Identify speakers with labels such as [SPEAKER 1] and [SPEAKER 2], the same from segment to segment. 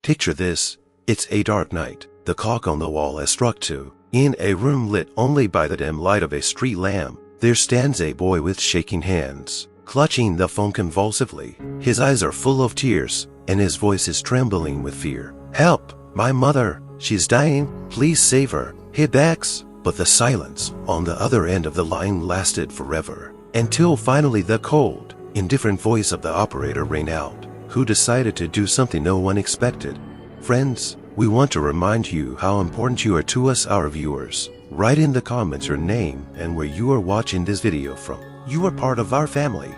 [SPEAKER 1] Picture this. It's a dark night. The clock on the wall has struck 2. In a room lit only by the dim light of a street lamp, there stands a boy with shaking hands, clutching the phone convulsively. His eyes are full of tears, and his voice is trembling with fear. "Help! My mother! She's dying! Please save her!" He begs. But the silence on the other end of the line lasted forever, until finally the cold, indifferent voice of the operator rang out, who decided to do something no one expected. Friends, we want to remind you how important you are to us, our viewers. Write in the comments your name and where you are watching this video from. You are part of our family,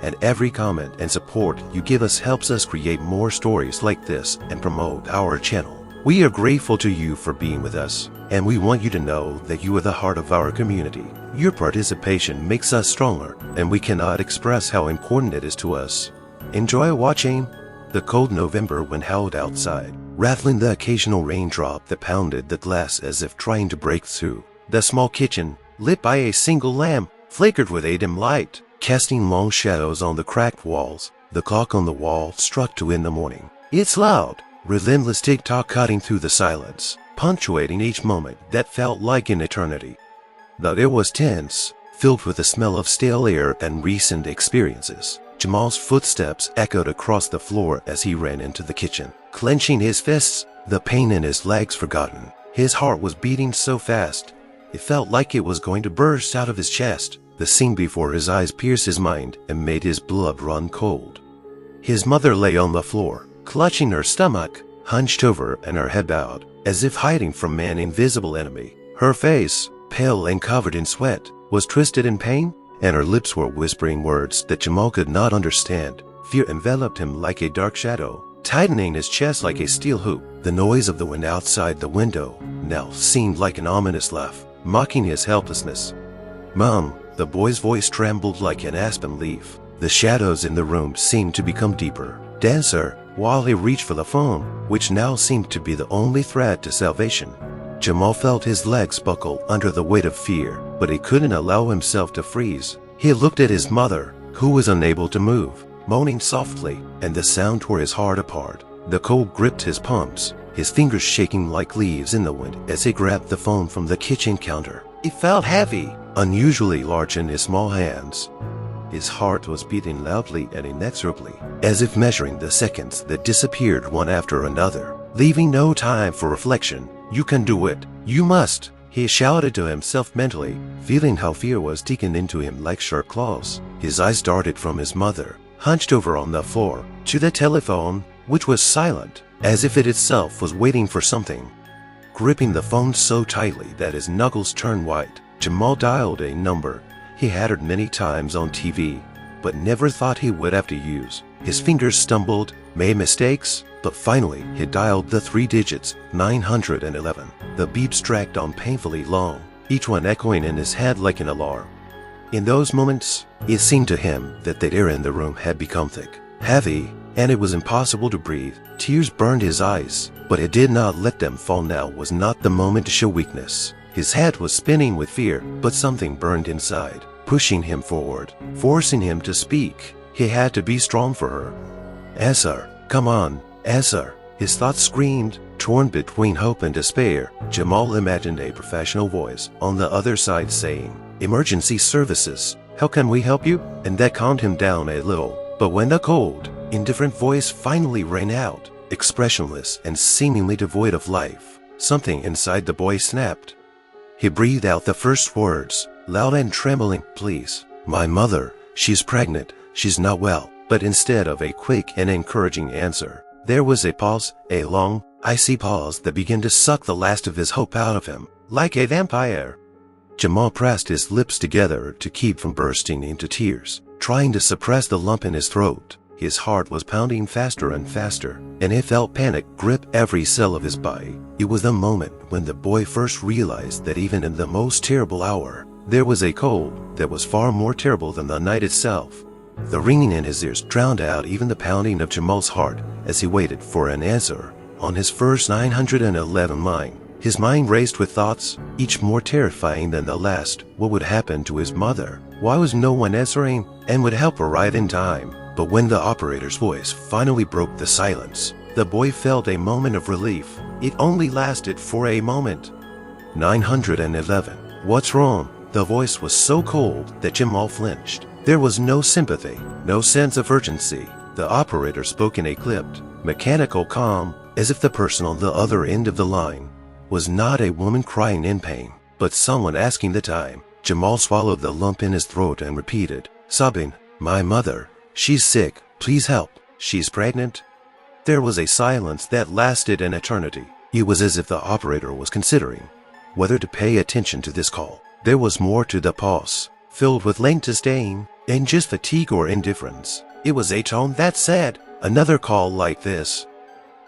[SPEAKER 1] and every comment and support you give us helps us create more stories like this and promote our channel. We are grateful to you for being with us, and we want you to know that you are the heart of our community. Your participation makes us stronger, and we cannot express how important it is to us. Enjoy watching. The cold November wind howled outside, rattling the occasional raindrop that pounded the glass as if trying to break through. The small kitchen, lit by a single lamp, flickered with a dim light, casting long shadows on the cracked walls. The clock on the wall struck 2 in the morning. Its loud, relentless tick-tock cutting through the silence, punctuating each moment that felt like an eternity. The air was tense, filled with the smell of stale air and recent experiences. Jamal's footsteps echoed across the floor as he ran into the kitchen, clenching his fists, the pain in his legs forgotten. His heart was beating so fast, it felt like it was going to burst out of his chest. The scene before his eyes pierced his mind and made his blood run cold. His mother lay on the floor, clutching her stomach, hunched over and her head bowed, as if hiding from an invisible enemy. Her face, pale and covered in sweat, was twisted in pain, and her lips were whispering words that Jamal could not understand. Fear enveloped him like a dark shadow, tightening his chest like a steel hoop. The noise of the wind outside the window now seemed like an ominous laugh, mocking his helplessness. "Mom," the boy's voice trembled like an aspen leaf. The shadows in the room seemed to become deeper, denser, while he reached for the phone, which now seemed to be the only thread to salvation. Jamal felt his legs buckle under the weight of fear, but he couldn't allow himself to freeze. He looked at his mother, who was unable to move, moaning softly, and the sound tore his heart apart. The cold gripped his palms, his fingers shaking like leaves in the wind as he grabbed the phone from the kitchen counter. It felt heavy, unusually large in his small hands. His heart was beating loudly and inexorably, as if measuring the seconds that disappeared one after another, leaving no time for reflection. "You can do it. You must," he shouted to himself mentally, feeling how fear was digging into him like sharp claws. His eyes darted from his mother, hunched over on the floor, to the telephone, which was silent, as if it itself was waiting for something. Gripping the phone so tightly that his knuckles turned white, Jamal dialed a number he had heard many times on TV, but never thought he would have to use. His fingers stumbled, made mistakes, but finally he dialed the 3 digits, 911. The beeps dragged on painfully long, each one echoing in his head like an alarm. In those moments, it seemed to him that the air in the room had become thick, heavy, and it was impossible to breathe. Tears burned his eyes, but he did not let them fall. Now was not the moment to show weakness. His head was spinning with fear, but something burned inside, pushing him forward, forcing him to speak. He had to be strong for her. "Answer, come on, answer." His thoughts screamed, torn between hope and despair. Jamal imagined a professional voice on the other side saying, "Emergency services, how can we help you?" And that calmed him down a little. But when the cold, indifferent voice finally rang out, expressionless and seemingly devoid of life, something inside the boy snapped. He breathed out the first words, loud and trembling, "Please, my mother, she's pregnant, she's not well." But instead of a quick and encouraging answer, there was a pause, a long, icy pause that began to suck the last of his hope out of him, like a vampire. Jamal pressed his lips together to keep from bursting into tears, trying to suppress the lump in his throat. His heart was pounding faster and faster, and he felt panic grip every cell of his body. It was the moment when the boy first realized that even in the most terrible hour, there was a cold that was far more terrible than the night itself. The ringing in his ears drowned out even the pounding of Jamal's heart as he waited for an answer on his first 911 line. His mind raced with thoughts, each more terrifying than the last. What would happen to his mother? Why was no one answering and would help her right in time? But when the operator's voice finally broke the silence, The boy felt a moment of relief. It only lasted for a moment. 911. What's wrong? The voice was so cold that Jamal flinched. There was no sympathy, no sense of urgency. The operator spoke in a clipped, mechanical calm, as if the person on the other end of the line was not a woman crying in pain, but someone asking the time. Jamal swallowed the lump in his throat and repeated, sobbing, "My mother. She's sick. Please help. She's pregnant." There was a silence that lasted an eternity. It was as if the operator was considering whether to pay attention to this call. There was more to the pause, filled with length disdain and just fatigue or indifference. It was a tone that said, "Another call like this."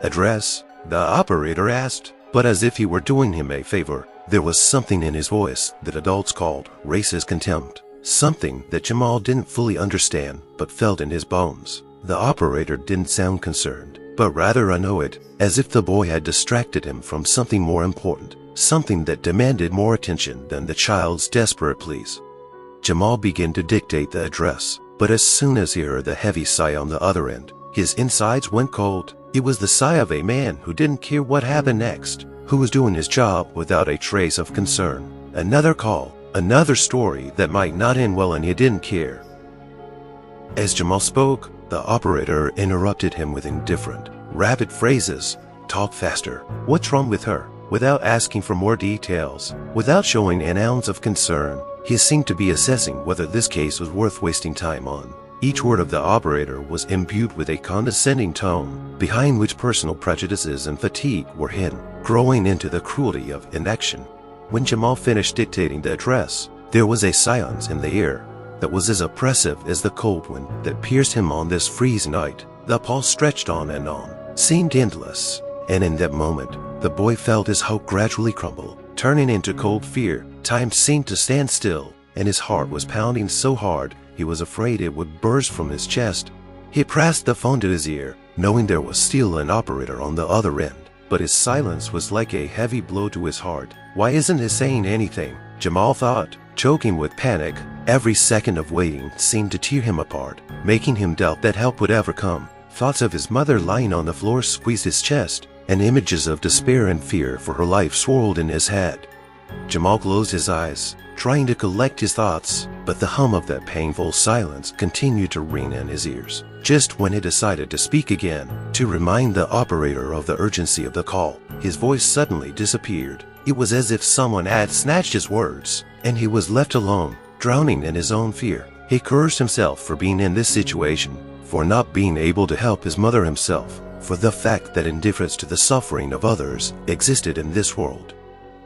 [SPEAKER 1] "Address?" the operator asked, but as if he were doing him a favor. There was something in his voice that adults called racist contempt, something that Jamal didn't fully understand but felt in his bones. The operator didn't sound concerned, but rather annoyed, as if the boy had distracted him from something more important, something that demanded more attention than the child's desperate pleas. Jamal began to dictate the address, but as soon as he heard the heavy sigh on the other end, his insides went cold. It was the sigh of a man who didn't care what happened next, who was doing his job without a trace of concern. Another call, another story that might not end well, and he didn't care. As Jamal spoke, the operator interrupted him with indifferent, rapid phrases. "Talk faster. What's wrong with her?" Without asking for more details, without showing an ounce of concern, he seemed to be assessing whether this case was worth wasting time on. Each word of the operator was imbued with a condescending tone, behind which personal prejudices and fatigue were hidden, growing into the cruelty of inaction. When Jamal finished dictating the address, there was a silence in the air that was as oppressive as the cold wind that pierced him on this freezing night. The pulse stretched on and on, seemed endless, and in that moment, the boy felt his hope gradually crumble, turning into cold fear. Time seemed to stand still, and his heart was pounding so hard he was afraid it would burst from his chest. He pressed the phone to his ear, knowing there was still an operator on the other end, but his silence was like a heavy blow to his heart. Why isn't he saying anything? Jamal thought, choking with panic. Every second of waiting seemed to tear him apart, making him doubt that help would ever come. Thoughts of his mother lying on the floor squeezed his chest, and images of despair and fear for her life swirled in his head. Jamal closed his eyes, trying to collect his thoughts, but the hum of that painful silence continued to ring in his ears. Just when he decided to speak again, to remind the operator of the urgency of the call, his voice suddenly disappeared. It was as if someone had snatched his words, and he was left alone, drowning in his own fear. He cursed himself for being in this situation, for not being able to help his mother himself, for the fact that indifference to the suffering of others existed in this world.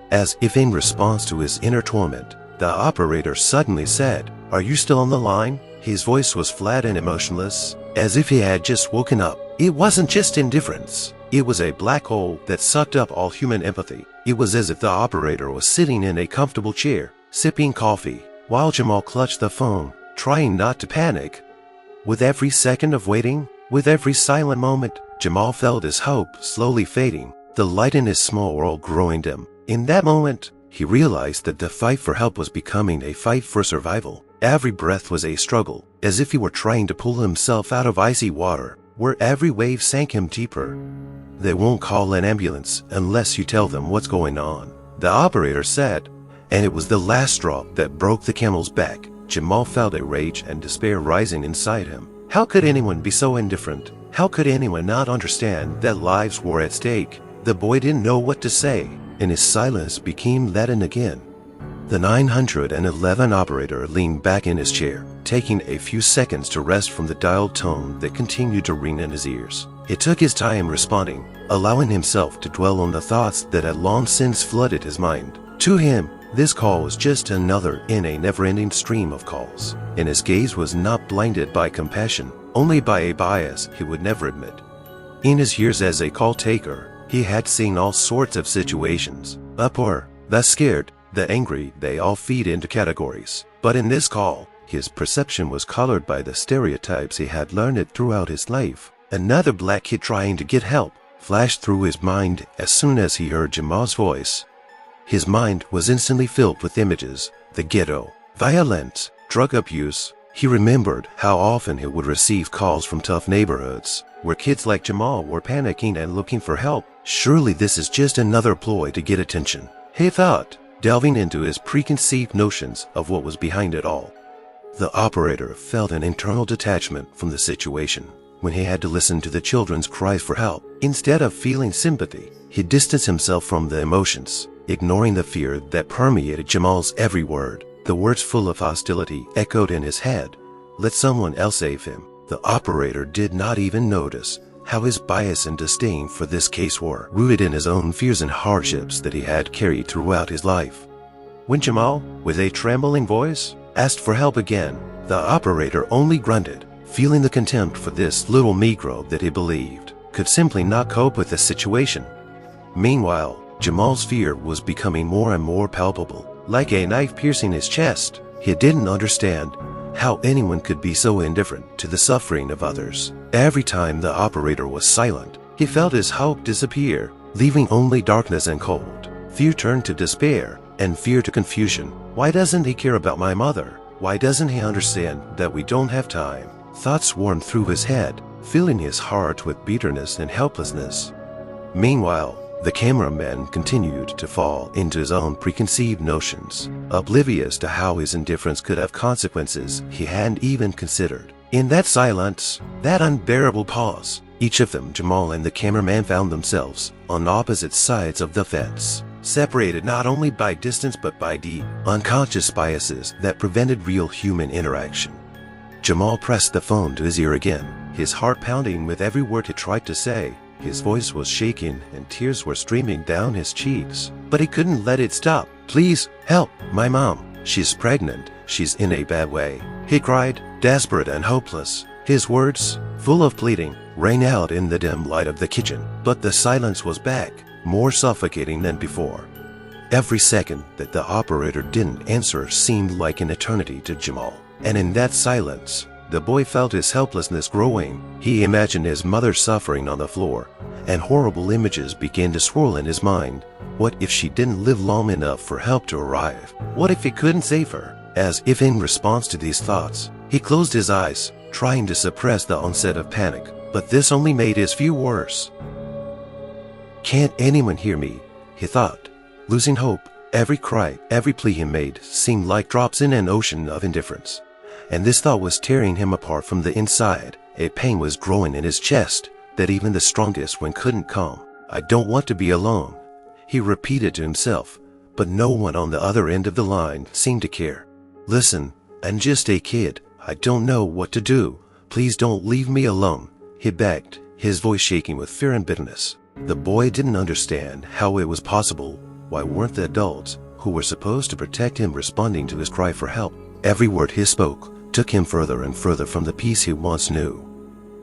[SPEAKER 1] As if in response to his inner torment, the operator suddenly said, "Are you still on the line?" His voice was flat and emotionless, as if he had just woken up. It wasn't just indifference. It was a black hole that sucked up all human empathy. It was as if the operator was sitting in a comfortable chair, sipping coffee, while Jamal clutched the phone, trying not to panic. With every second of waiting, with every silent moment, Jamal felt his hope slowly fading, the light in his small world growing dim. In that moment, he realized that the fight for help was becoming a fight for survival. Every breath was a struggle, as if he were trying to pull himself out of icy water, where every wave sank him deeper. "They won't call an ambulance unless you tell them what's going on," the operator said, and it was the last straw that broke the camel's back. Jamal felt a rage and despair rising inside him. How could anyone be so indifferent? How could anyone not understand that lives were at stake? The boy didn't know what to say, and his silence became leaden again. The 911 operator leaned back in his chair, taking a few seconds to rest from the dialed tone that continued to ring in his ears. He took his time responding, allowing himself to dwell on the thoughts that had long since flooded his mind. To him, this call was just another in a never-ending stream of calls, and his gaze was not blinded by compassion, only by a bias he would never admit. In his years as a call taker, he had seen all sorts of situations. The poor, the scared, the angry, they all feed into categories. But in this call, his perception was colored by the stereotypes he had learned throughout his life. Another black kid trying to get help flashed through his mind as soon as he heard Jamal's voice. His mind was instantly filled with images: the ghetto, violence, drug abuse. He remembered how often he would receive calls from tough neighborhoods, where kids like Jamal were panicking and looking for help. Surely this is just another ploy to get attention, he thought, delving into his preconceived notions of what was behind it all. The operator felt an internal detachment from the situation. When he had to listen to the children's cries for help, instead of feeling sympathy, he distanced himself from the emotions, ignoring the fear that permeated Jamal's every word. The words full of hostility echoed in his head. Let someone else save him. The operator did not even notice how his bias and disdain for this case were rooted in his own fears and hardships that he had carried throughout his life. When Jamal, with a trembling voice, asked for help again, the operator only grunted, feeling the contempt for this little Negro that he believed could simply not cope with the situation. Meanwhile, Jamal's fear was becoming more and more palpable, like a knife piercing his chest. He didn't understand how anyone could be so indifferent to the suffering of others. Every time the operator was silent, he felt his hope disappear, leaving only darkness and cold. Fear turned to despair, and fear to confusion. Why doesn't he care about my mother? Why doesn't he understand that we don't have time? Thoughts swarmed through his head, filling his heart with bitterness and helplessness. Meanwhile, the cameraman continued to fall into his own preconceived notions, oblivious to how his indifference could have consequences he hadn't even considered. In that silence, that unbearable pause, each of them, Jamal and the cameraman, found themselves on opposite sides of the fence, separated not only by distance but by deep, unconscious biases that prevented real human interaction. Jamal pressed the phone to his ear again, his heart pounding with every word he tried to say. His voice was shaking and tears were streaming down his cheeks, but he couldn't let it stop. Please, help, my mom. She's pregnant. She's in a bad way, he cried, desperate and hopeless. His words, full of pleading, rang out in the dim light of the kitchen, but the silence was back, more suffocating than before. Every second that the operator didn't answer seemed like an eternity to Jamal, and in that silence, the boy felt his helplessness growing. He imagined his mother suffering on the floor, and horrible images began to swirl in his mind. What if she didn't live long enough for help to arrive? What if he couldn't save her? As if in response to these thoughts, he closed his eyes, trying to suppress the onset of panic, but this only made his fear worse. Can't anyone hear me? He thought, losing hope. Every cry, every plea he made seemed like drops in an ocean of indifference. And this thought was tearing him apart from the inside. A pain was growing in his chest that even the strongest one couldn't calm. I don't want to be alone, he repeated to himself, but no one on the other end of the line seemed to care. Listen, I'm just a kid. I don't know what to do. Please don't leave me alone, he begged, his voice shaking with fear and bitterness. The boy didn't understand how it was possible. Why weren't the adults who were supposed to protect him responding to his cry for help? Every word he spoke took him further and further from the peace he once knew.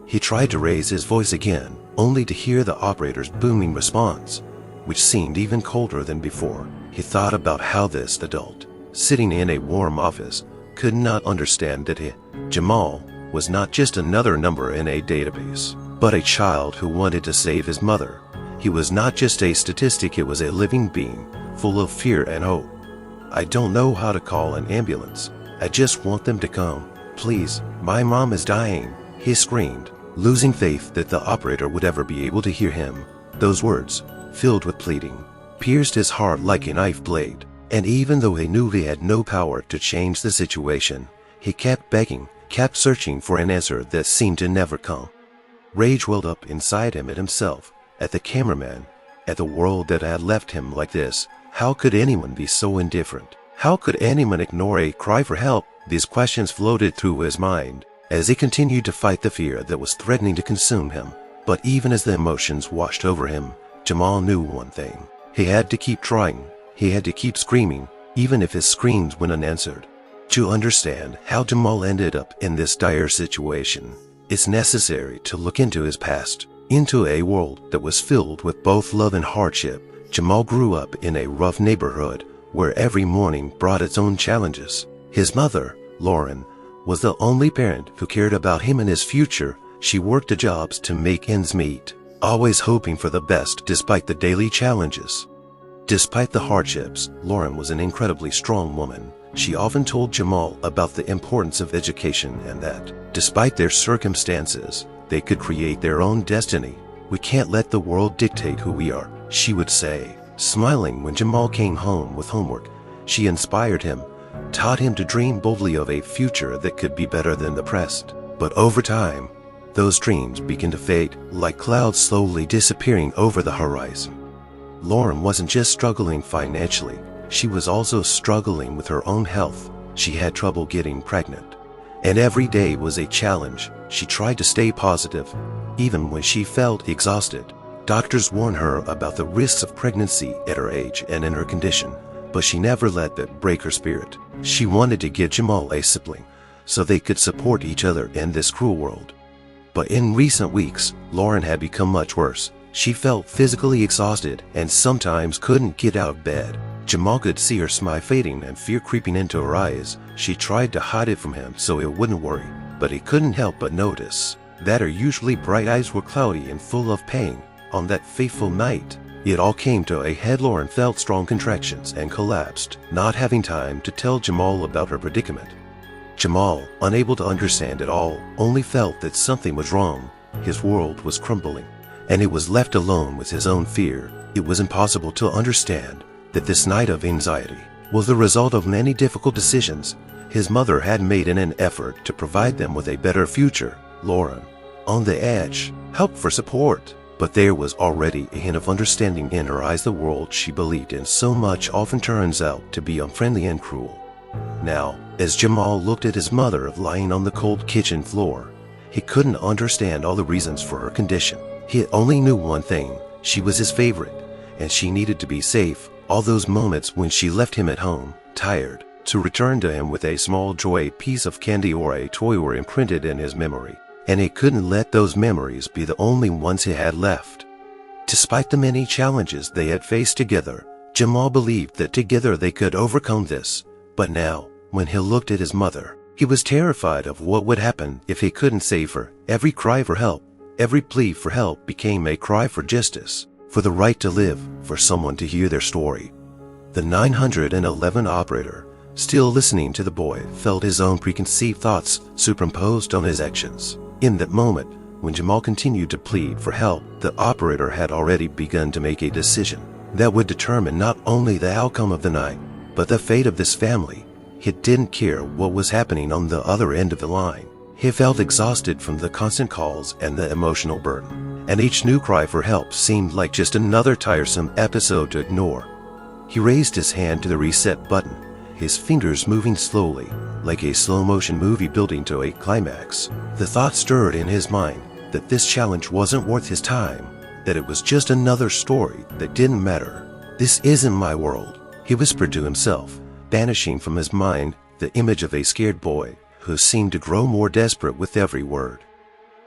[SPEAKER 1] He tried to raise his voice again, only to hear the operator's booming response, which seemed even colder than before. He thought about how this adult, sitting in a warm office, could not understand that he, Jamal, was not just another number in a database, but a child who wanted to save his mother. He was not just a statistic, he was a living being, full of fear and hope. I don't know how to call an ambulance. I just want them to come. Please, my mom is dying, he screamed, losing faith that the operator would ever be able to hear him. Those words, filled with pleading, pierced his heart like a knife blade, and even though he knew he had no power to change the situation, he kept begging, kept searching for an answer that seemed to never come. Rage welled up inside him at himself, at the cameraman, at the world that had left him like this. How could anyone be so indifferent? How could anyone ignore a cry for help? These questions floated through his mind as he continued to fight the fear that was threatening to consume him. But even as the emotions washed over him, Jamal knew one thing. He had to keep trying. He had to keep screaming, even if his screams went unanswered. To understand how Jamal ended up in this dire situation, it's necessary to look into his past, into a world that was filled with both love and hardship. Jamal grew up in a rough neighborhood where every morning brought its own challenges. His mother, Lauren, was the only parent who cared about him and his future. She worked the jobs to make ends meet, always hoping for the best despite the daily challenges. Despite the hardships, Lauren was an incredibly strong woman, she often told Jamal about the importance of education and that, despite their circumstances, they could create their own destiny. "We can't let the world dictate who we are," she would say. Smiling when Jamal came home with homework, she inspired him, taught him to dream boldly of a future that could be better than the present. But over time, those dreams began to fade, like clouds slowly disappearing over the horizon. Lauren wasn't just struggling financially, she was also struggling with her own health. She had trouble getting pregnant, and every day was a challenge. She tried to stay positive, even when she felt exhausted. Doctors warned her about the risks of pregnancy at her age and in her condition, but she never let that break her spirit. She wanted to give Jamal a sibling, so they could support each other in this cruel world. But in recent weeks, Lauren had become much worse. She felt physically exhausted and sometimes couldn't get out of bed. Jamal could see her smile fading and fear creeping into her eyes. She tried to hide it from him so he wouldn't worry, but he couldn't help but notice that her usually bright eyes were cloudy and full of pain. On that fateful night, it all came to a head. Lauren felt strong contractions and collapsed, not having time to tell Jamal about her predicament. Jamal, unable to understand it all, only felt that something was wrong. His world was crumbling, and he was left alone with his own fear. It was impossible to understand that this night of anxiety was the result of many difficult decisions his mother had made in an effort to provide them with a better future. Lauren, on the edge, hoped for support, but there was already a hint of understanding in her eyes. The world she believed in so much often turns out to be unfriendly and cruel. Now, as Jamal looked at his mother lying on the cold kitchen floor, he couldn't understand all the reasons for her condition. He only knew one thing: she was his favorite, and she needed to be safe. All those moments when she left him at home, tired, to return to him with a small joy, a piece of candy or a toy were imprinted in his memory, and he couldn't let those memories be the only ones he had left. Despite the many challenges they had faced together, Jamal believed that together they could overcome this. But now, when he looked at his mother, he was terrified of what would happen if he couldn't save her. Every cry for help, every plea for help became a cry for justice, for the right to live, for someone to hear their story. The 911 operator, still listening to the boy, felt his own preconceived thoughts superimposed on his actions. In that moment, when Jamal continued to plead for help, the operator had already begun to make a decision that would determine not only the outcome of the night, but the fate of this family. He didn't care what was happening on the other end of the line. He felt exhausted from the constant calls and the emotional burden, and each new cry for help seemed like just another tiresome episode to ignore. He raised his hand to the reset button, his fingers moving slowly, like a slow-motion movie building to a climax. The thought stirred in his mind that this challenge wasn't worth his time, that it was just another story that didn't matter. "This isn't my world," he whispered to himself, banishing from his mind the image of a scared boy who seemed to grow more desperate with every word.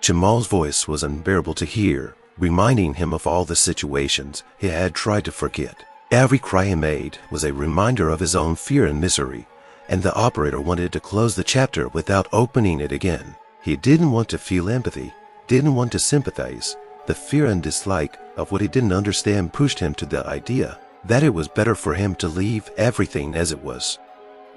[SPEAKER 1] Jamal's voice was unbearable to hear, reminding him of all the situations he had tried to forget. Every cry he made was a reminder of his own fear and misery, and the operator wanted to close the chapter without opening it again. He didn't want to feel empathy, didn't want to sympathize. The fear and dislike of what he didn't understand pushed him to the idea that it was better for him to leave everything as it was.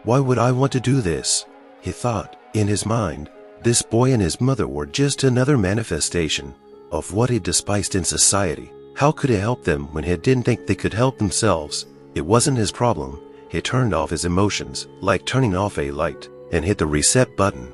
[SPEAKER 1] "Why would I want to do this?" he thought. In his mind, this boy and his mother were just another manifestation of what he despised in society. How could he help them when he didn't think they could help themselves? It wasn't his problem. He turned off his emotions, like turning off a light, and hit the reset button.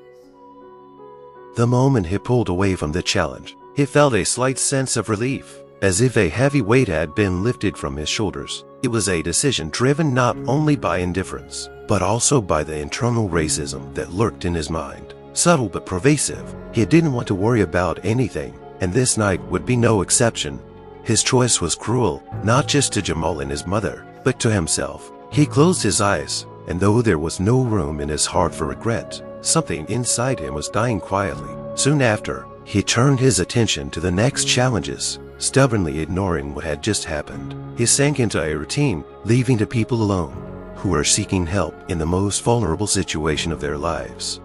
[SPEAKER 1] The moment he pulled away from the challenge, he felt a slight sense of relief, as if a heavy weight had been lifted from his shoulders. It was a decision driven not only by indifference, but also by the internal racism that lurked in his mind. Subtle but pervasive, he didn't want to worry about anything, and this night would be no exception. His choice was cruel, not just to Jamal and his mother, but to himself. He closed his eyes, and though there was no room in his heart for regret, something inside him was dying quietly. Soon after, he turned his attention to the next challenges, stubbornly ignoring what had just happened. He sank into a routine, leaving the people alone, who were seeking help in the most vulnerable situation of their lives.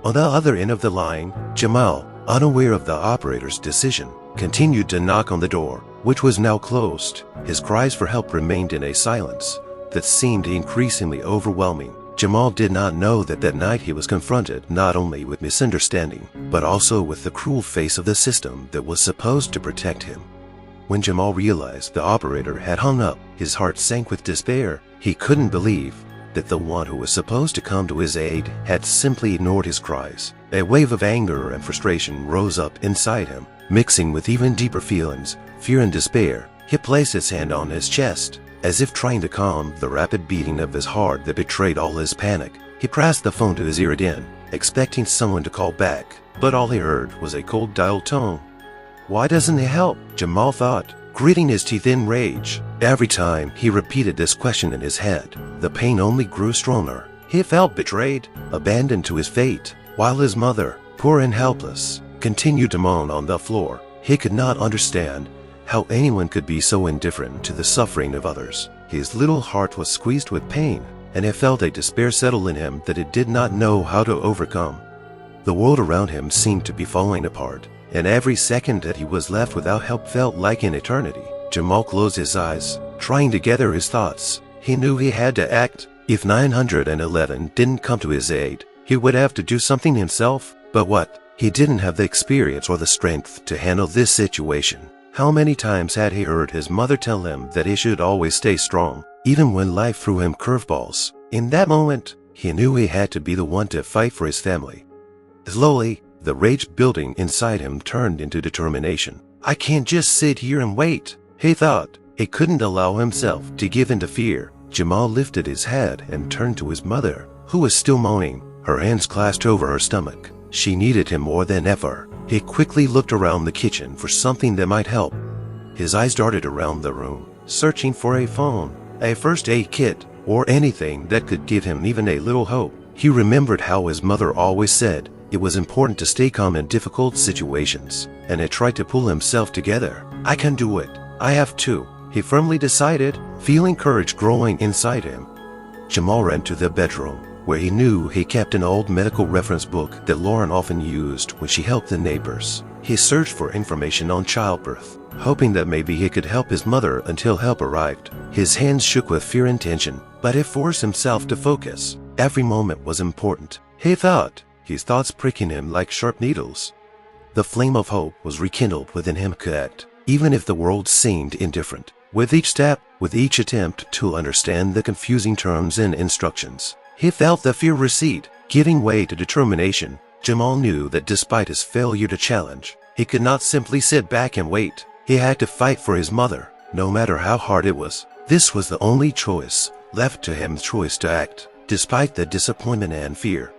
[SPEAKER 1] On the other end of the line, Jamal, unaware of the operator's decision, continued to knock on the door, which was now closed. His cries for help remained in a silence that seemed increasingly overwhelming. Jamal did not know that that night he was confronted not only with misunderstanding, but also with the cruel face of the system that was supposed to protect him. When Jamal realized the operator had hung up, his heart sank with despair. He couldn't believe that the one who was supposed to come to his aid had simply ignored his cries. A wave of anger and frustration rose up inside him, mixing with even deeper feelings, fear and despair. He placed his hand on his chest, as if trying to calm the rapid beating of his heart that betrayed all his panic. He pressed the phone to his ear again, expecting someone to call back, but all he heard was a cold dial tone. Why doesn't he help? Jamal thought, gritting his teeth in rage. Every time he repeated this question in his head, the pain only grew stronger. He felt betrayed, abandoned to his fate, while his mother, poor and helpless, continued to moan on the floor. He could not understand how anyone could be so indifferent to the suffering of others. His little heart was squeezed with pain, and he felt a despair settle in him that it did not know how to overcome. The world around him seemed to be falling apart, and every second that he was left without help felt like an eternity. Jamal closed his eyes, trying to gather his thoughts. He knew he had to act. If 911 didn't come to his aid, he would have to do something himself. But what? He didn't have the experience or the strength to handle this situation. How many times had he heard his mother tell him that he should always stay strong, even when life threw him curveballs? In that moment, he knew he had to be the one to fight for his family. Slowly, the rage building inside him turned into determination. I can't just sit here and wait, he thought. He couldn't allow himself to give in to fear. Jamal lifted his head and turned to his mother, who was still moaning, her hands clasped over her stomach. She needed him more than ever. He quickly looked around the kitchen for something that might help. His eyes darted around the room, searching for a phone, a first aid kit, or anything that could give him even a little hope. He remembered how his mother always said it was important to stay calm in difficult situations, and he tried to pull himself together. I can do it. I have to, he firmly decided, feeling courage growing inside him. Jamal ran to the bedroom, where he knew he kept an old medical reference book that Lauren often used when she helped the neighbors. He searched for information on childbirth, hoping that maybe he could help his mother until help arrived. His hands shook with fear and tension, but he forced himself to focus. Every moment was important, he thought, his thoughts pricking him like sharp needles. The flame of hope was rekindled within him, even if the world seemed indifferent. With each step, with each attempt to understand the confusing terms and instructions, he felt the fear recede, giving way to determination. Jamal knew that despite his failure to challenge, he could not simply sit back and wait. He had to fight for his mother, no matter how hard it was. This was the only choice left to him, the choice to act, despite the disappointment and fear.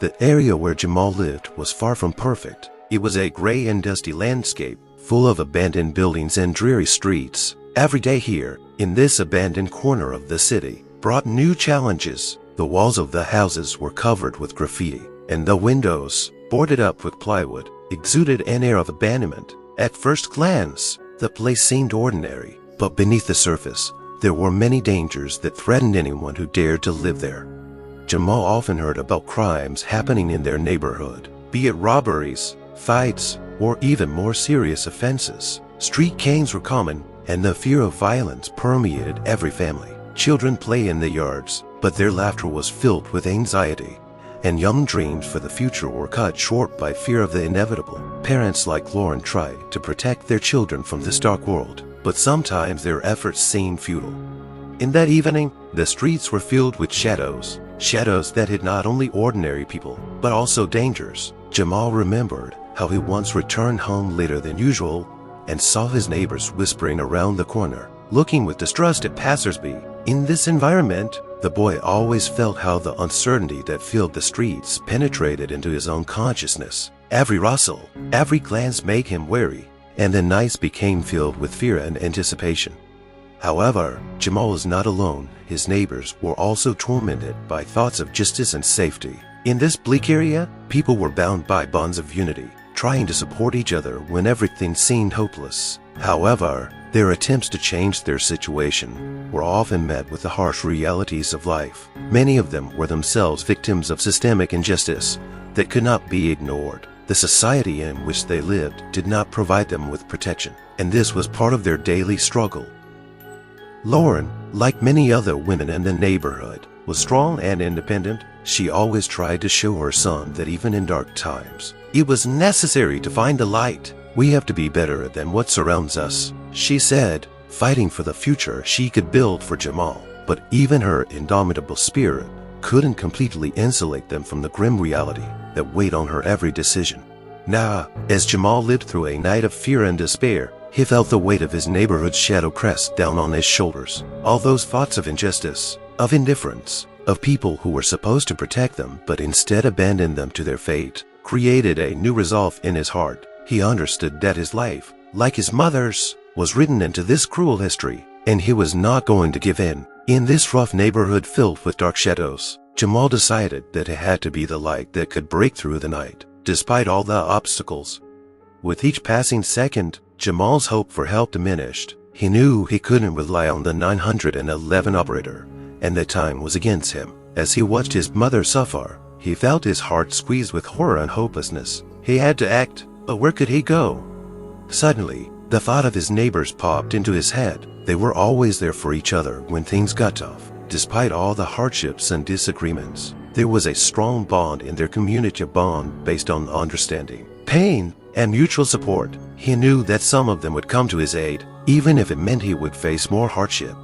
[SPEAKER 1] The area where Jamal lived was far from perfect. It was a gray and dusty landscape, full of abandoned buildings and dreary streets. Every day here, in this abandoned corner of the city, brought new challenges. The walls of the houses were covered with graffiti, and the windows, boarded up with plywood, exuded an air of abandonment. At first glance, the place seemed ordinary, but beneath the surface, there were many dangers that threatened anyone who dared to live there. Jamal often heard about crimes happening in their neighborhood, be it robberies, fights, or even more serious offenses. Street gangs were common, and the fear of violence permeated every family. Children play in the yards, but their laughter was filled with anxiety, and young dreams for the future were cut short by fear of the inevitable. Parents like Lauren tried to protect their children from this dark world, but sometimes their efforts seemed futile. In that evening, the streets were filled with shadows that hid not only ordinary people, but also dangers. Jamal remembered how he once returned home later than usual and saw his neighbors whispering around the corner, looking with distrust at passersby. In this environment, the boy always felt how the uncertainty that filled the streets penetrated into his own consciousness. Every rustle, every glance made him wary, and the nights became filled with fear and anticipation. However, Jamal was not alone. His neighbors were also tormented by thoughts of justice and safety. In this bleak area, people were bound by bonds of unity, trying to support each other when everything seemed hopeless. However, their attempts to change their situation were often met with the harsh realities of life. Many of them were themselves victims of systemic injustice that could not be ignored. The society in which they lived did not provide them with protection, and this was part of their daily struggle. Lauren, like many other women in the neighborhood, was strong and independent. She always tried to show her son that even in dark times, it was necessary to find the light. We have to be better than what surrounds us, she said, fighting for the future she could build for Jamal. But even her indomitable spirit couldn't completely insulate them from the grim reality that weighed on her every decision. Now, as Jamal lived through a night of fear and despair, he felt the weight of his neighborhood's shadow crest down on his shoulders. All those thoughts of injustice, of indifference, of people who were supposed to protect them but instead abandoned them to their fate, created a new resolve in his heart. He understood that his life, like his mother's, was written into this cruel history, and he was not going to give in. In this rough neighborhood filled with dark shadows, Jamal decided that it had to be the light that could break through the night, despite all the obstacles. With each passing second, Jamal's hope for help diminished. He knew he couldn't rely on the 911 operator, and that time was against him. As he watched his mother suffer, he felt his heart squeeze with horror and hopelessness. He had to act, but where could he go? Suddenly, the thought of his neighbors popped into his head. They were always there for each other when things got tough. Despite all the hardships and disagreements, there was a strong bond in their community, a bond based on understanding, pain, and mutual support. He knew that some of them would come to his aid, even if it meant he would face more hardship.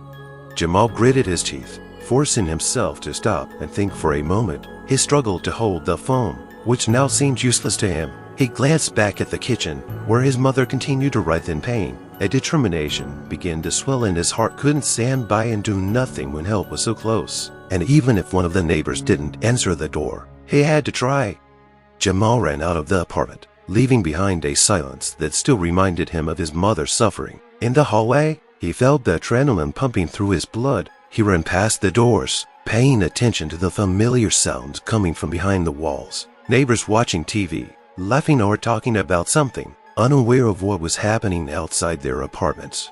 [SPEAKER 1] Jamal gritted his teeth, forcing himself to stop and think for a moment. He struggled to hold the phone, which now seemed useless to him. He glanced back at the kitchen, where his mother continued to writhe in pain. A determination began to swell in his heart. Couldn't stand by and do nothing when help was so close. And even if one of the neighbors didn't answer the door, he had to try. Jamal ran out of the apartment, leaving behind a silence that still reminded him of his mother's suffering. In the hallway, he felt the adrenaline pumping through his blood. He ran past the doors, paying attention to the familiar sounds coming from behind the walls. Neighbors watching TV, laughing or talking about something, unaware of what was happening outside their apartments.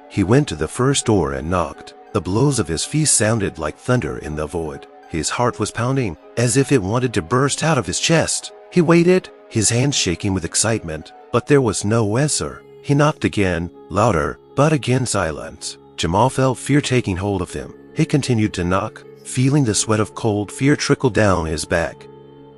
[SPEAKER 1] He went to the first door and knocked. The blows of his feet sounded like thunder in the void. His heart was pounding, as if it wanted to burst out of his chest. He waited, his hands shaking with excitement, but there was no answer. He knocked again, louder, but again silence. Jamal felt fear taking hold of him. He continued to knock, feeling the sweat of cold fear trickle down his back.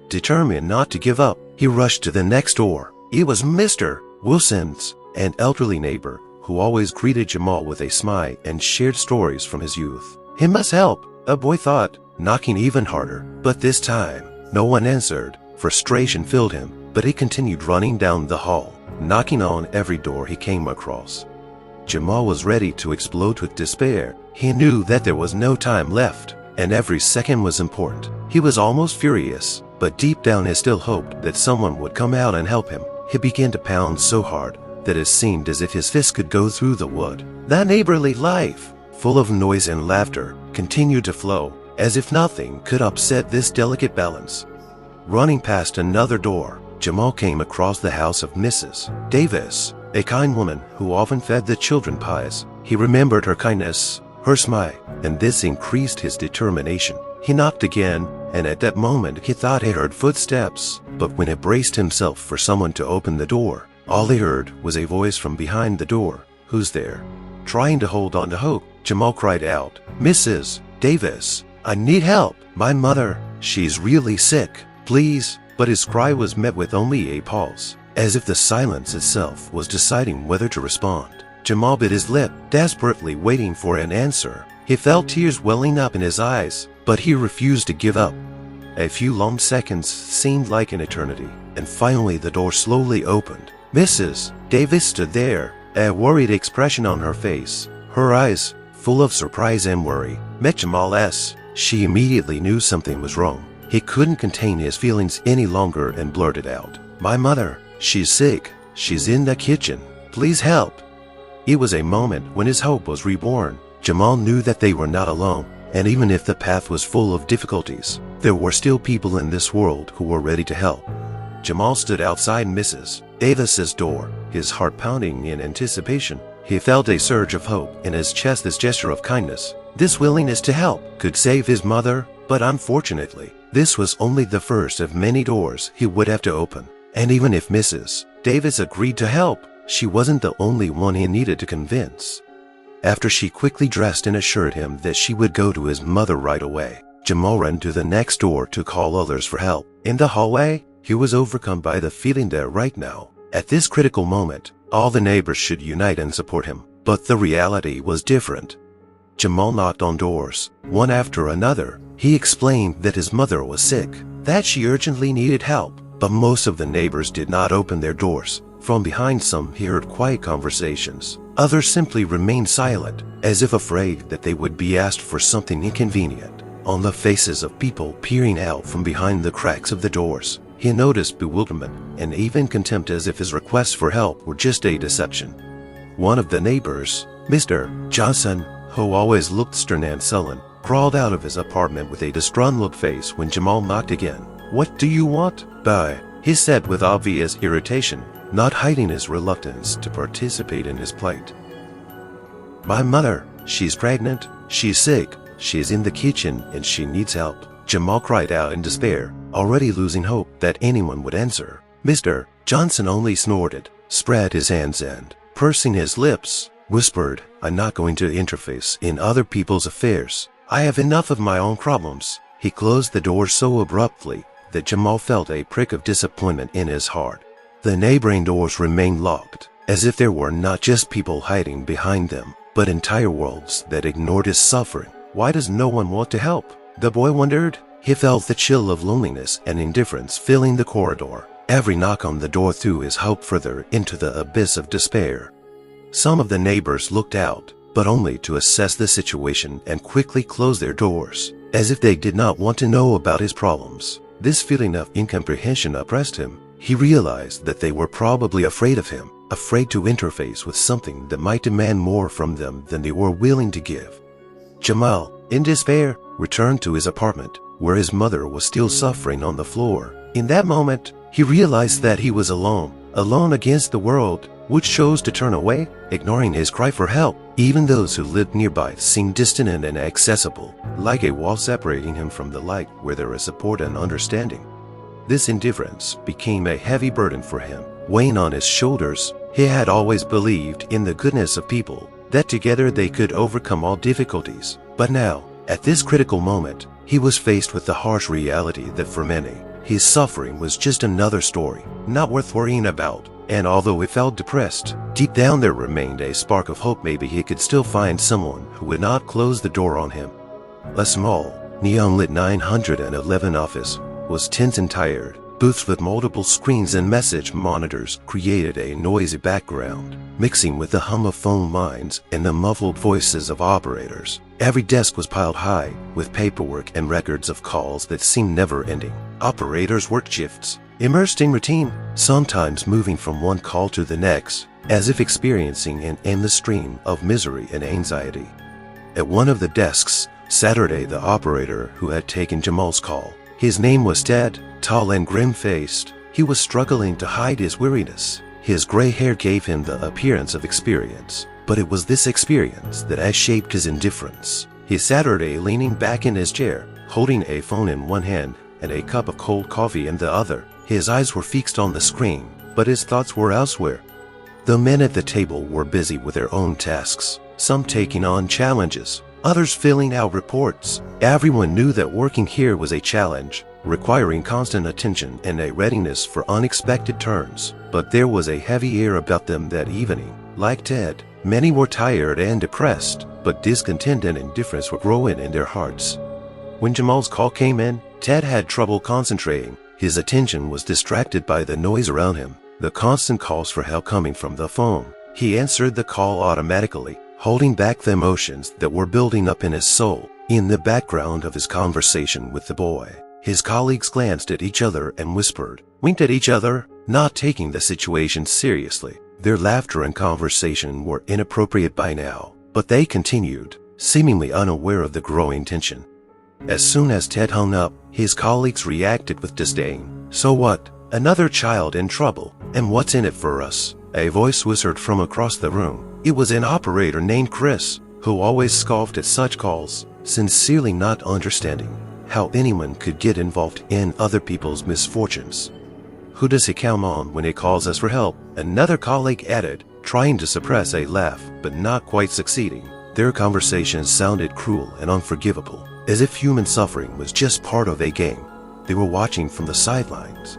[SPEAKER 1] Determined not to give up, he rushed to the next door. It was Mr. Wilson's, an elderly neighbor who always greeted Jamal with a smile and shared stories from his youth. He must help, a boy thought, knocking even harder. But this time, no one answered. Frustration filled him, but he continued running down the hall, knocking on every door he came across. Jamal was ready to explode with despair. He knew that there was no time left, and every second was important. He was almost furious, but deep down he still hoped that someone would come out and help him. He began to pound so hard that it seemed as if his fist could go through the wood. That neighborly life, full of noise and laughter, continued to flow, as if nothing could upset this delicate balance. Running past another door, Jamal came across the house of Mrs. Davis, a kind woman who often fed the children pies. He remembered her kindness, her smile, and this increased his determination. He knocked again, and at that moment he thought he heard footsteps. But when he braced himself for someone to open the door, all he heard was a voice from behind the door. "Who's there?" Trying to hold on to hope, Jamal cried out, "Mrs. Davis, I need help. My mother, she's really sick. Please." But his cry was met with only a pause, as if the silence itself was deciding whether to respond. Jamal bit his lip, desperately waiting for an answer. He felt tears welling up in his eyes, but he refused to give up. A few long seconds seemed like an eternity, and finally the door slowly opened. Mrs. Davis stood there, a worried expression on her face. Her eyes, full of surprise and worry, met Jamal's. She immediately knew something was wrong. He couldn't contain his feelings any longer and blurted out, "My mother, she's sick. She's in the kitchen. Please help." It was a moment when his hope was reborn. Jamal knew that they were not alone, and even if the path was full of difficulties, there were still people in this world who were ready to help. Jamal stood outside Mrs. Davis's door, his heart pounding in anticipation. He felt a surge of hope in his chest. This gesture of kindness, this willingness to help, could save his mother, but unfortunately, this was only the first of many doors he would have to open. And even if Mrs. Davis agreed to help, she wasn't the only one he needed to convince. After she quickly dressed and assured him that she would go to his mother right away, Jamal ran to the next door to call others for help. In the hallway, he was overcome by the feeling that right now, at this critical moment, all the neighbors should unite and support him. But the reality was different. Jamal knocked on doors, one after another. He explained that his mother was sick, that she urgently needed help, but most of the neighbors did not open their doors. From behind some, he heard quiet conversations. Others simply remained silent, as if afraid that they would be asked for something inconvenient. On the faces of people peering out from behind the cracks of the doors, he noticed bewilderment and even contempt, as if his requests for help were just a deception. One of the neighbors, Mr. Johnson, who always looked stern and sullen, crawled out of his apartment with a distraught face when Jamal knocked again. "What do you want?" He said with obvious irritation, not hiding his reluctance to participate in his plight. "My mother, she's pregnant, she's sick, she's in the kitchen and she needs help," Jamal cried out in despair, already losing hope that anyone would answer. Mr. Johnson only snorted, spread his hands and, pursing his lips, whispered, "I'm not going to interface in other people's affairs. I have enough of my own problems." He closed the door so abruptly that Jamal felt a prick of disappointment in his heart. The neighboring doors remained locked, as if there were not just people hiding behind them, but entire worlds that ignored his suffering. Why does no one want to help? The boy wondered. He felt the chill of loneliness and indifference filling the corridor. Every knock on the door threw his hope further into the abyss of despair. Some of the neighbors looked out, but only to assess the situation and quickly close their doors, as if they did not want to know about his problems. This feeling of incomprehension oppressed him. He realized that they were probably afraid of him, afraid to interface with something that might demand more from them than they were willing to give. Jamal, in despair, returned to his apartment, where his mother was still suffering on the floor. In that moment, he realized that he was alone against the world, which chose to turn away, ignoring his cry for help. Even those who lived nearby seemed distant and inaccessible, like a wall separating him from the light where there is support and understanding. This indifference became a heavy burden for him, weighing on his shoulders. He had always believed in the goodness of people, that together they could overcome all difficulties. But now, at this critical moment, he was faced with the harsh reality that for many, his suffering was just another story, not worth worrying about. And although he felt depressed, deep down there remained a spark of hope. Maybe he could still find someone who would not close the door on him. A small, neon-lit 911 office was tense and tired. Booths with multiple screens and message monitors created a noisy background, mixing with the hum of phone lines and the muffled voices of operators. Every desk was piled high, with paperwork and records of calls that seemed never-ending. Operators worked shifts, immersed in routine, sometimes moving from one call to the next, as if experiencing an endless stream of misery and anxiety. At one of the desks, Saturday, the operator who had taken Jamal's call. His name was Ted, tall and grim-faced. He was struggling to hide his weariness. His gray hair gave him the appearance of experience, but it was this experience that had shaped his indifference. He Saturday leaning back in his chair, holding a phone in one hand and a cup of cold coffee in the other. His eyes were fixed on the screen, but his thoughts were elsewhere. The men at the table were busy with their own tasks, some taking on challenges, others filling out reports. Everyone knew that working here was a challenge, requiring constant attention and a readiness for unexpected turns. But there was a heavy air about them that evening. Like Ted, many were tired and depressed, but discontent and indifference were growing in their hearts. When Jamal's call came in, Ted had trouble concentrating. His attention was distracted by the noise around him, the constant calls for help coming from the phone. He answered the call automatically, holding back the emotions that were building up in his soul. In the background of his conversation with the boy, his colleagues glanced at each other and whispered, winked at each other, not taking the situation seriously. Their laughter and conversation were inappropriate by now, but they continued, seemingly unaware of the growing tension. As soon as Ted hung up, his colleagues reacted with disdain. "So what? Another child in trouble, and what's in it for us?" A voice whispered from across the room. It was an operator named Chris, who always scoffed at such calls, sincerely not understanding how anyone could get involved in other people's misfortunes. "Who does he count on when he calls us for help?" Another colleague added, trying to suppress a laugh, but not quite succeeding. Their conversation sounded cruel and unforgivable. as if human suffering was just part of a game. They were watching from the sidelines.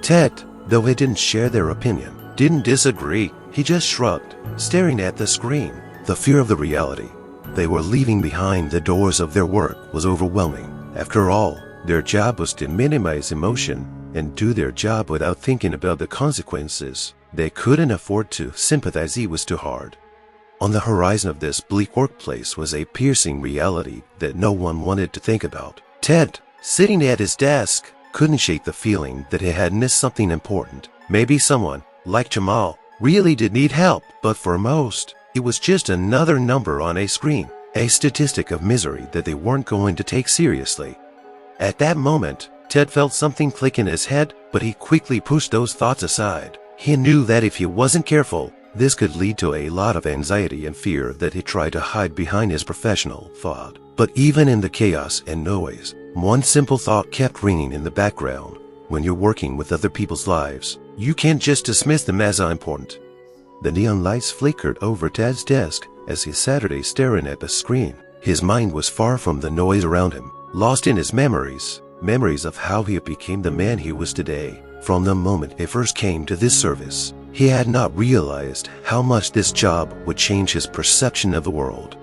[SPEAKER 1] Ted, though he didn't share their opinion, didn't disagree. He just shrugged, staring at the screen. The fear of the reality they were leaving behind the doors of their work was overwhelming. After all, their job was to minimize emotion and do their job without thinking about the consequences. They couldn't afford to sympathize. It was too hard. On the horizon of this bleak workplace was a piercing reality that no one wanted to think about. Ted, sitting at his desk, couldn't shake the feeling that he had missed something important. Maybe someone, like Jamal, really did need help, but for most, it was just another number on a screen, a statistic of misery that they weren't going to take seriously. At that moment, Ted felt something click in his head, but he quickly pushed those thoughts aside. He knew that if he wasn't careful, this could lead to a lot of anxiety and fear that he tried to hide behind his professional thought. But even in the chaos and noise, one simple thought kept ringing in the background. When you're working with other people's lives, you can't just dismiss them as unimportant. The neon lights flickered over Ted's desk as he sat there staring at the screen. His mind was far from the noise around him, lost in his memories of how he became the man he was today. From the moment he first came to this service, he had not realized how much this job would change his perception of the world.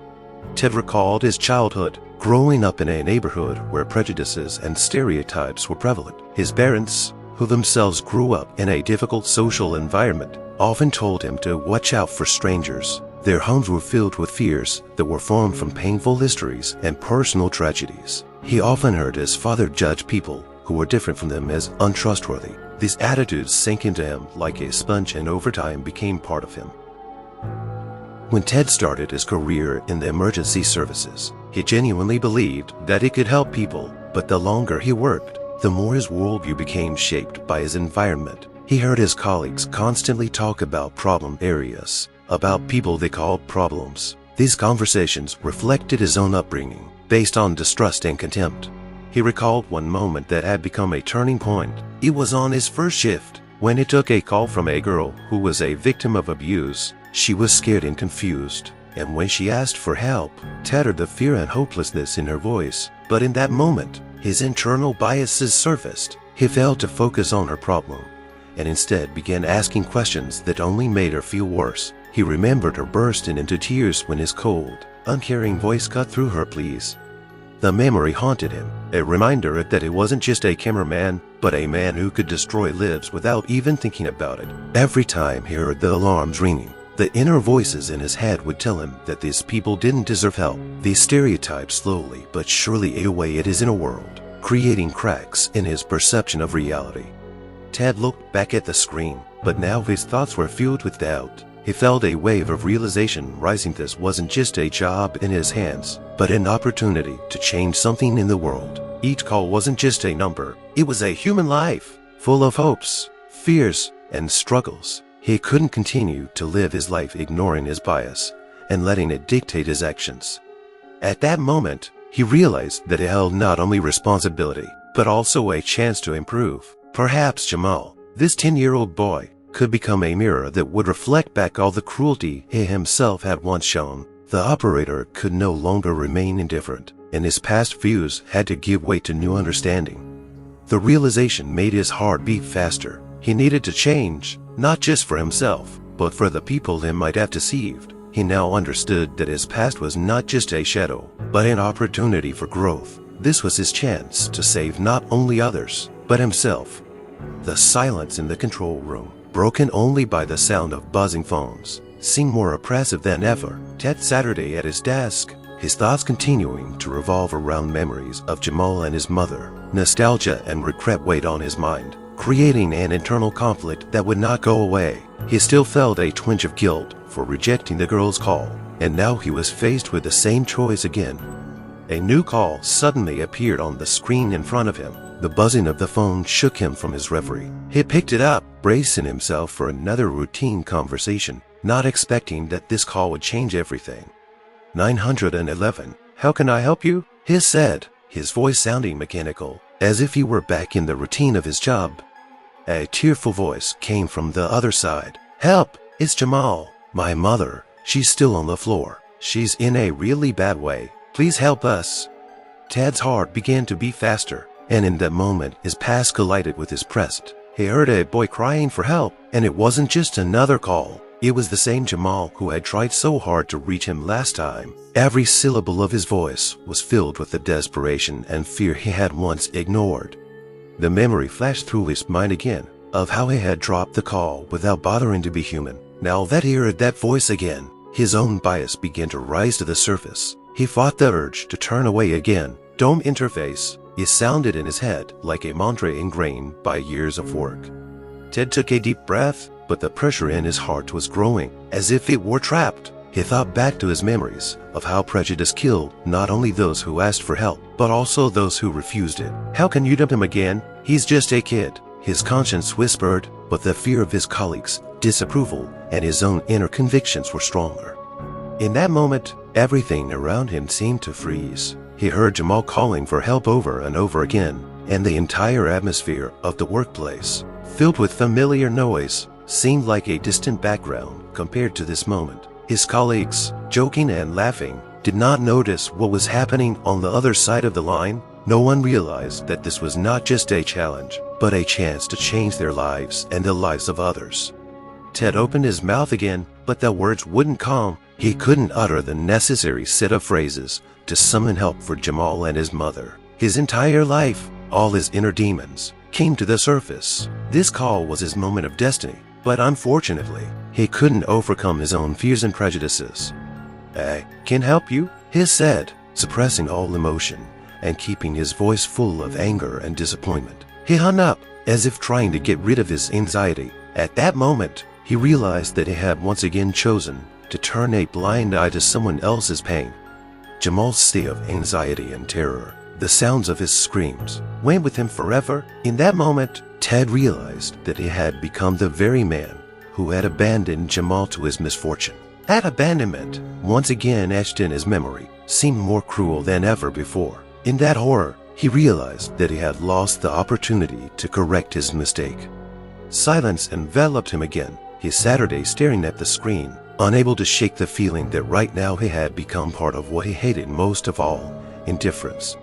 [SPEAKER 1] Ted recalled his childhood, growing up in a neighborhood where prejudices and stereotypes were prevalent. His parents, who themselves grew up in a difficult social environment, often told him to watch out for strangers. Their homes were filled with fears that were formed from painful histories and personal tragedies. He often heard his father judge people who were different from them as untrustworthy. These attitudes sank into him like a sponge and over time became part of him. When Ted started his career in the emergency services, he genuinely believed that he could help people, but the longer he worked, the more his worldview became shaped by his environment. He heard his colleagues constantly talk about problem areas, about people they called problems. These conversations reflected his own upbringing, based on distrust and contempt. He recalled one moment that had become a turning point. It was on his first shift, when he took a call from a girl who was a victim of abuse. She was scared and confused, and when she asked for help, Ted heard the fear and hopelessness in her voice. But in that moment, his internal biases surfaced. He failed to focus on her problem, and instead began asking questions that only made her feel worse. He remembered her bursting into tears when his cold, uncaring voice cut through her pleas. The memory haunted him, a reminder that he wasn't just a cameraman, but a man who could destroy lives without even thinking about it. Every time he heard the alarms ringing, the inner voices in his head would tell him that these people didn't deserve help. These stereotypes slowly but surely ate away at his inner world, creating cracks in his perception of reality. Ted looked back at the screen, but now his thoughts were filled with doubt. He felt a wave of realization rising. This wasn't just a job in his hands, but an opportunity to change something in the world. Each call wasn't just a number, it was a human life, full of hopes, fears, and struggles. He couldn't continue to live his life ignoring his bias and letting it dictate his actions. At that moment, he realized that he held not only responsibility, but also a chance to improve. Perhaps Jamal, this 10-year-old boy, could become a mirror that would reflect back all the cruelty he himself had once shown. The operator could no longer remain indifferent, and his past views had to give way to new understanding. The realization made his heart beat faster. He needed to change, not just for himself, but for the people he might have deceived. He now understood that his past was not just a shadow, but an opportunity for growth. This was his chance to save not only others, but himself. The silence in the control room, broken only by the sound of buzzing phones, seemed more oppressive than ever. Ted Saturday at his desk, his thoughts continuing to revolve around memories of Jamal and his mother. Nostalgia and regret weighed on his mind, creating an internal conflict that would not go away. He still felt a twinge of guilt for rejecting the girl's call, and now he was faced with the same choice again. A new call suddenly appeared on the screen in front of him. The buzzing of the phone shook him from his reverie. He picked it up, bracing himself for another routine conversation, not expecting that this call would change everything. 911, how can I help you? He said, his voice sounding mechanical, as if he were back in the routine of his job. A tearful voice came from the other side. Help, it's Jamal. My mother, she's still on the floor. She's in a really bad way. Please help us. Ted's heart began to beat faster, and in that moment his past collided with his present. He heard a boy crying for help, and it wasn't just another call. It was the same Jamal who had tried so hard to reach him last time. Every syllable of his voice was filled with the desperation and fear he had once ignored. The memory flashed through his mind again of how he had dropped the call without bothering to be human. Now that he heard that voice again, his own bias began to rise to the surface. He fought the urge to turn away again. Don't interface. It sounded in his head like a mantra ingrained by years of work. Ted took a deep breath, but the pressure in his heart was growing, as if it were trapped. He thought back to his memories of how prejudice killed not only those who asked for help, but also those who refused it. How can you dump him again? He's just a kid, his conscience whispered, but the fear of his colleagues' disapproval and his own inner convictions were stronger. In that moment, everything around him seemed to freeze. He heard Jamal calling for help over and over again, and the entire atmosphere of the workplace, filled with familiar noise, seemed like a distant background compared to this moment. His colleagues, joking and laughing, did not notice what was happening on the other side of the line. No one realized that this was not just a challenge, but a chance to change their lives and the lives of others. Ted opened his mouth again, but the words wouldn't come. He couldn't utter the necessary set of phrases to summon help for Jamal and his mother. His entire life, all his inner demons, came to the surface. This call was his moment of destiny, but unfortunately, he couldn't overcome his own fears and prejudices. "I can help you," he said, suppressing all emotion and keeping his voice full of anger and disappointment. He hung up, as if trying to get rid of his anxiety. At that moment, he realized that he had once again chosen to turn a blind eye to someone else's pain. Jamal's state of anxiety and terror, the sounds of his screams, went with him forever. In that moment, Ted realized that he had become the very man who had abandoned Jamal to his misfortune. That abandonment, once again etched in his memory, seemed more cruel than ever before. In that horror, he realized that he had lost the opportunity to correct his mistake. Silence enveloped him again. He sat there staring at the screen, unable to shake the feeling that right now he had become part of what he hated most of all, indifference.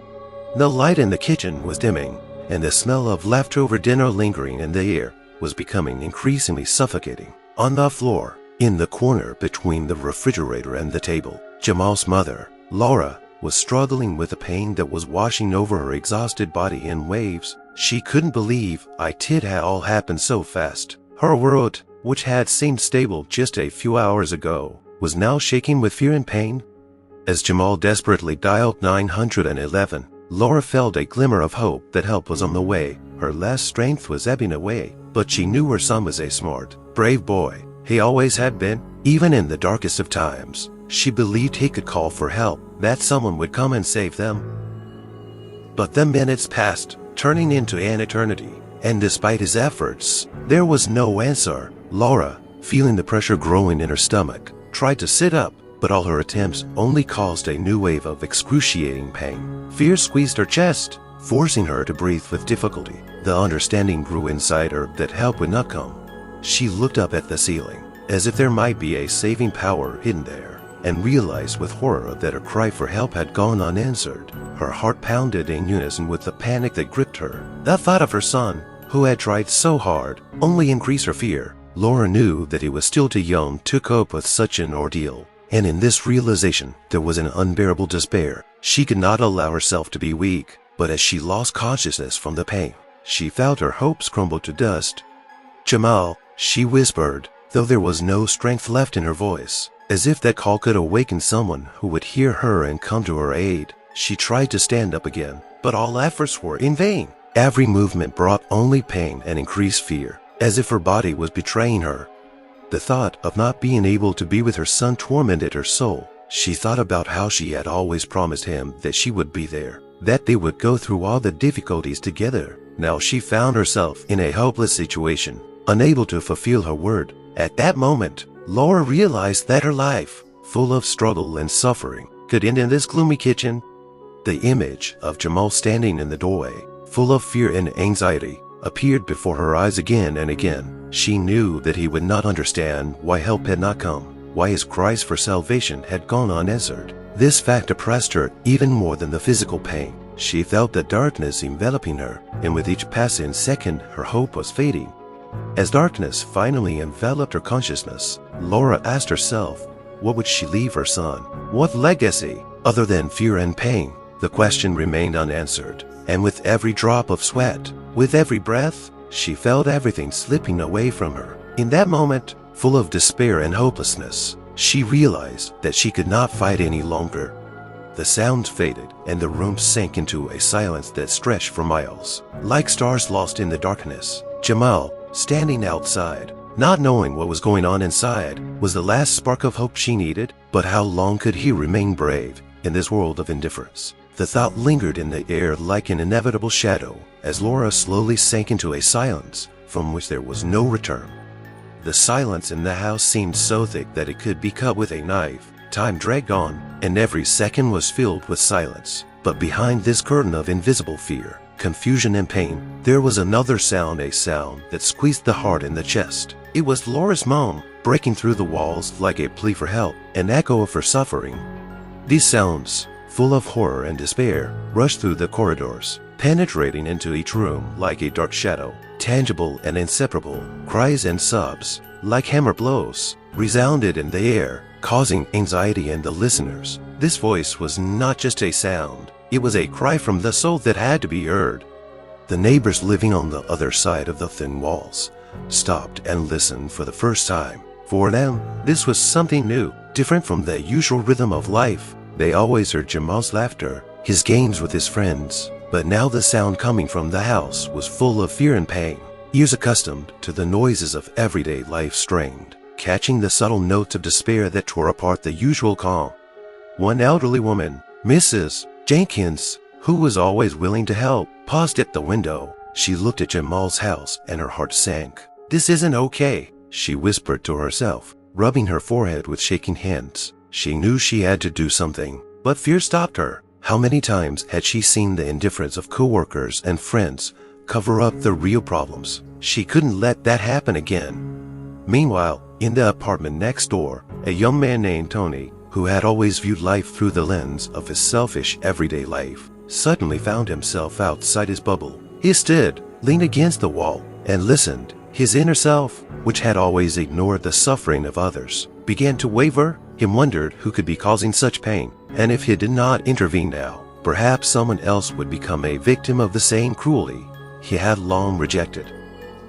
[SPEAKER 1] The light in the kitchen was dimming, and the smell of leftover dinner lingering in the air was becoming increasingly suffocating. On the floor, in the corner between the refrigerator and the table, Jamal's mother, Laura, was struggling with the pain that was washing over her exhausted body in waves. She couldn't believe it had all happened so fast. Her world, which had seemed stable just a few hours ago, was now shaking with fear and pain. As Jamal desperately dialed 911, Laura felt a glimmer of hope that help was on the way. Her last strength was ebbing away, but she knew her son was a smart, brave boy. He always had been. Even in the darkest of times, she believed he could call for help, that someone would come and save them. But the minutes passed, turning into an eternity, and despite his efforts, there was no answer. Laura, feeling the pressure growing in her stomach, tried to sit up, but all her attempts only caused a new wave of excruciating pain. Fear squeezed her chest, forcing her to breathe with difficulty. The understanding grew inside her that help would not come. She looked up at the ceiling, as if there might be a saving power hidden there, and realized with horror that her cry for help had gone unanswered. Her heart pounded in unison with the panic that gripped her. The thought of her son, who had tried so hard, only increased her fear. Laura knew that he was still too young to cope with such an ordeal, and in this realization there was an unbearable despair. She could not allow herself to be weak, but as she lost consciousness from the pain, she felt her hopes crumble to dust. "Jamal," she whispered, though there was no strength left in her voice, as if that call could awaken someone who would hear her and come to her aid. She tried to stand up again, but all efforts were in vain. Every movement brought only pain and increased fear, as if her body was betraying her. The thought of not being able to be with her son tormented her soul. She thought about how she had always promised him that she would be there, that they would go through all the difficulties together. Now she found herself in a hopeless situation, unable to fulfill her word. At that moment, Laura realized that her life, full of struggle and suffering, could end in this gloomy kitchen. The image of Jamal standing in the doorway, full of fear and anxiety, appeared before her eyes again and again. She knew that he would not understand why help had not come, why his cries for salvation had gone unanswered. This fact oppressed her even more than the physical pain. She felt the darkness enveloping her, and with each passing second, her hope was fading. As darkness finally enveloped her consciousness, Laura asked herself, what would she leave her son? What legacy, other than fear and pain? The question remained unanswered, and with every drop of sweat, with every breath, she felt everything slipping away from her. In that moment, full of despair and hopelessness, she realized that she could not fight any longer. The sounds faded, and the room sank into a silence that stretched for miles. Like stars lost in the darkness, Jamal, standing outside, not knowing what was going on inside, was the last spark of hope she needed. But how long could he remain brave in this world of indifference? The thought lingered in the air like an inevitable shadow as Laura slowly sank into a silence from which there was no return. The silence in the house seemed so thick that it could be cut with a knife. Time dragged on, and every second was filled with silence. But behind this curtain of invisible fear, confusion and pain, there was another sound, a sound that squeezed the heart in the chest. It was Laura's moan, breaking through the walls like a plea for help, an echo of her suffering. These sounds, full of horror and despair, rushed through the corridors, penetrating into each room like a dark shadow, tangible and inseparable. Cries and sobs, like hammer blows, resounded in the air, causing anxiety in the listeners. This voice was not just a sound, it was a cry from the soul that had to be heard. The neighbors living on the other side of the thin walls stopped and listened for the first time. For them, this was something new, different from the usual rhythm of life. They always heard Jamal's laughter, his games with his friends, but now the sound coming from the house was full of fear and pain. Ears accustomed to the noises of everyday life strained, catching the subtle notes of despair that tore apart the usual calm. One elderly woman, Mrs. Jenkins, who was always willing to help, paused at the window. She looked at Jamal's house and her heart sank. "This isn't okay," she whispered to herself, rubbing her forehead with shaking hands. She knew she had to do something, but fear stopped her. How many times had she seen the indifference of co-workers and friends cover up the real problems? She couldn't let that happen again. Meanwhile, in the apartment next door, a young man named Tony, who had always viewed life through the lens of his selfish everyday life, suddenly found himself outside his bubble. He stood, leaned against the wall, and listened. His inner self, which had always ignored the suffering of others, began to waver. He wondered who could be causing such pain, and if he did not intervene now, perhaps someone else would become a victim of the same cruelty he had long rejected.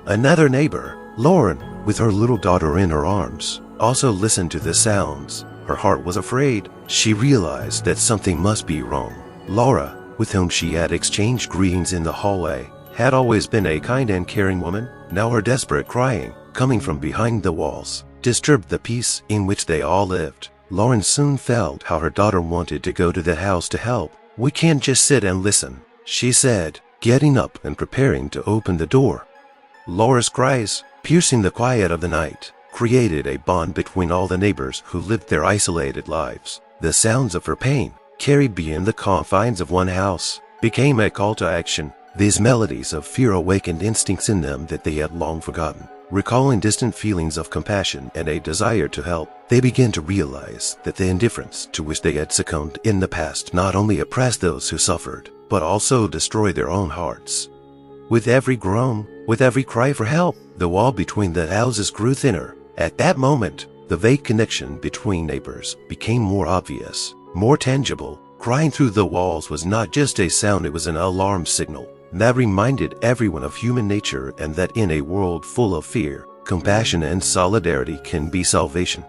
[SPEAKER 1] Another neighbor, Lauren, with her little daughter in her arms, also listened to the sounds. Her heart was afraid. She realized that something must be wrong. Laura, with whom she had exchanged greetings in the hallway, had always been a kind and caring woman. Now her desperate crying, coming from behind the walls, disturbed the peace in which they all lived. Lauren soon felt how her daughter wanted to go to the house to help. "We can't just sit and listen," she said, getting up and preparing to open the door. Laura's cries, piercing the quiet of the night, created a bond between all the neighbors who lived their isolated lives. The sounds of her pain, carried beyond the confines of one house, became a call to action. These melodies of fear awakened instincts in them that they had long forgotten. Recalling distant feelings of compassion and a desire to help, they began to realize that the indifference to which they had succumbed in the past not only oppressed those who suffered, but also destroyed their own hearts. With every groan, with every cry for help, the wall between the houses grew thinner. At that moment, the vague connection between neighbors became more obvious, more tangible. Crying through the walls was not just a sound, it was an alarm signal that reminded everyone of human nature and that in a world full of fear, compassion and solidarity can be salvation.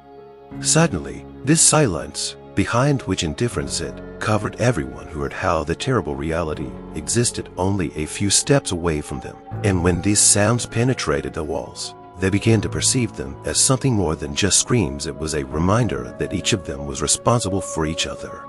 [SPEAKER 1] Suddenly, this silence, behind which indifference hid, covered everyone who heard how the terrible reality existed only a few steps away from them. And when these sounds penetrated the walls, they began to perceive them as something more than just screams. It was a reminder that each of them was responsible for each other.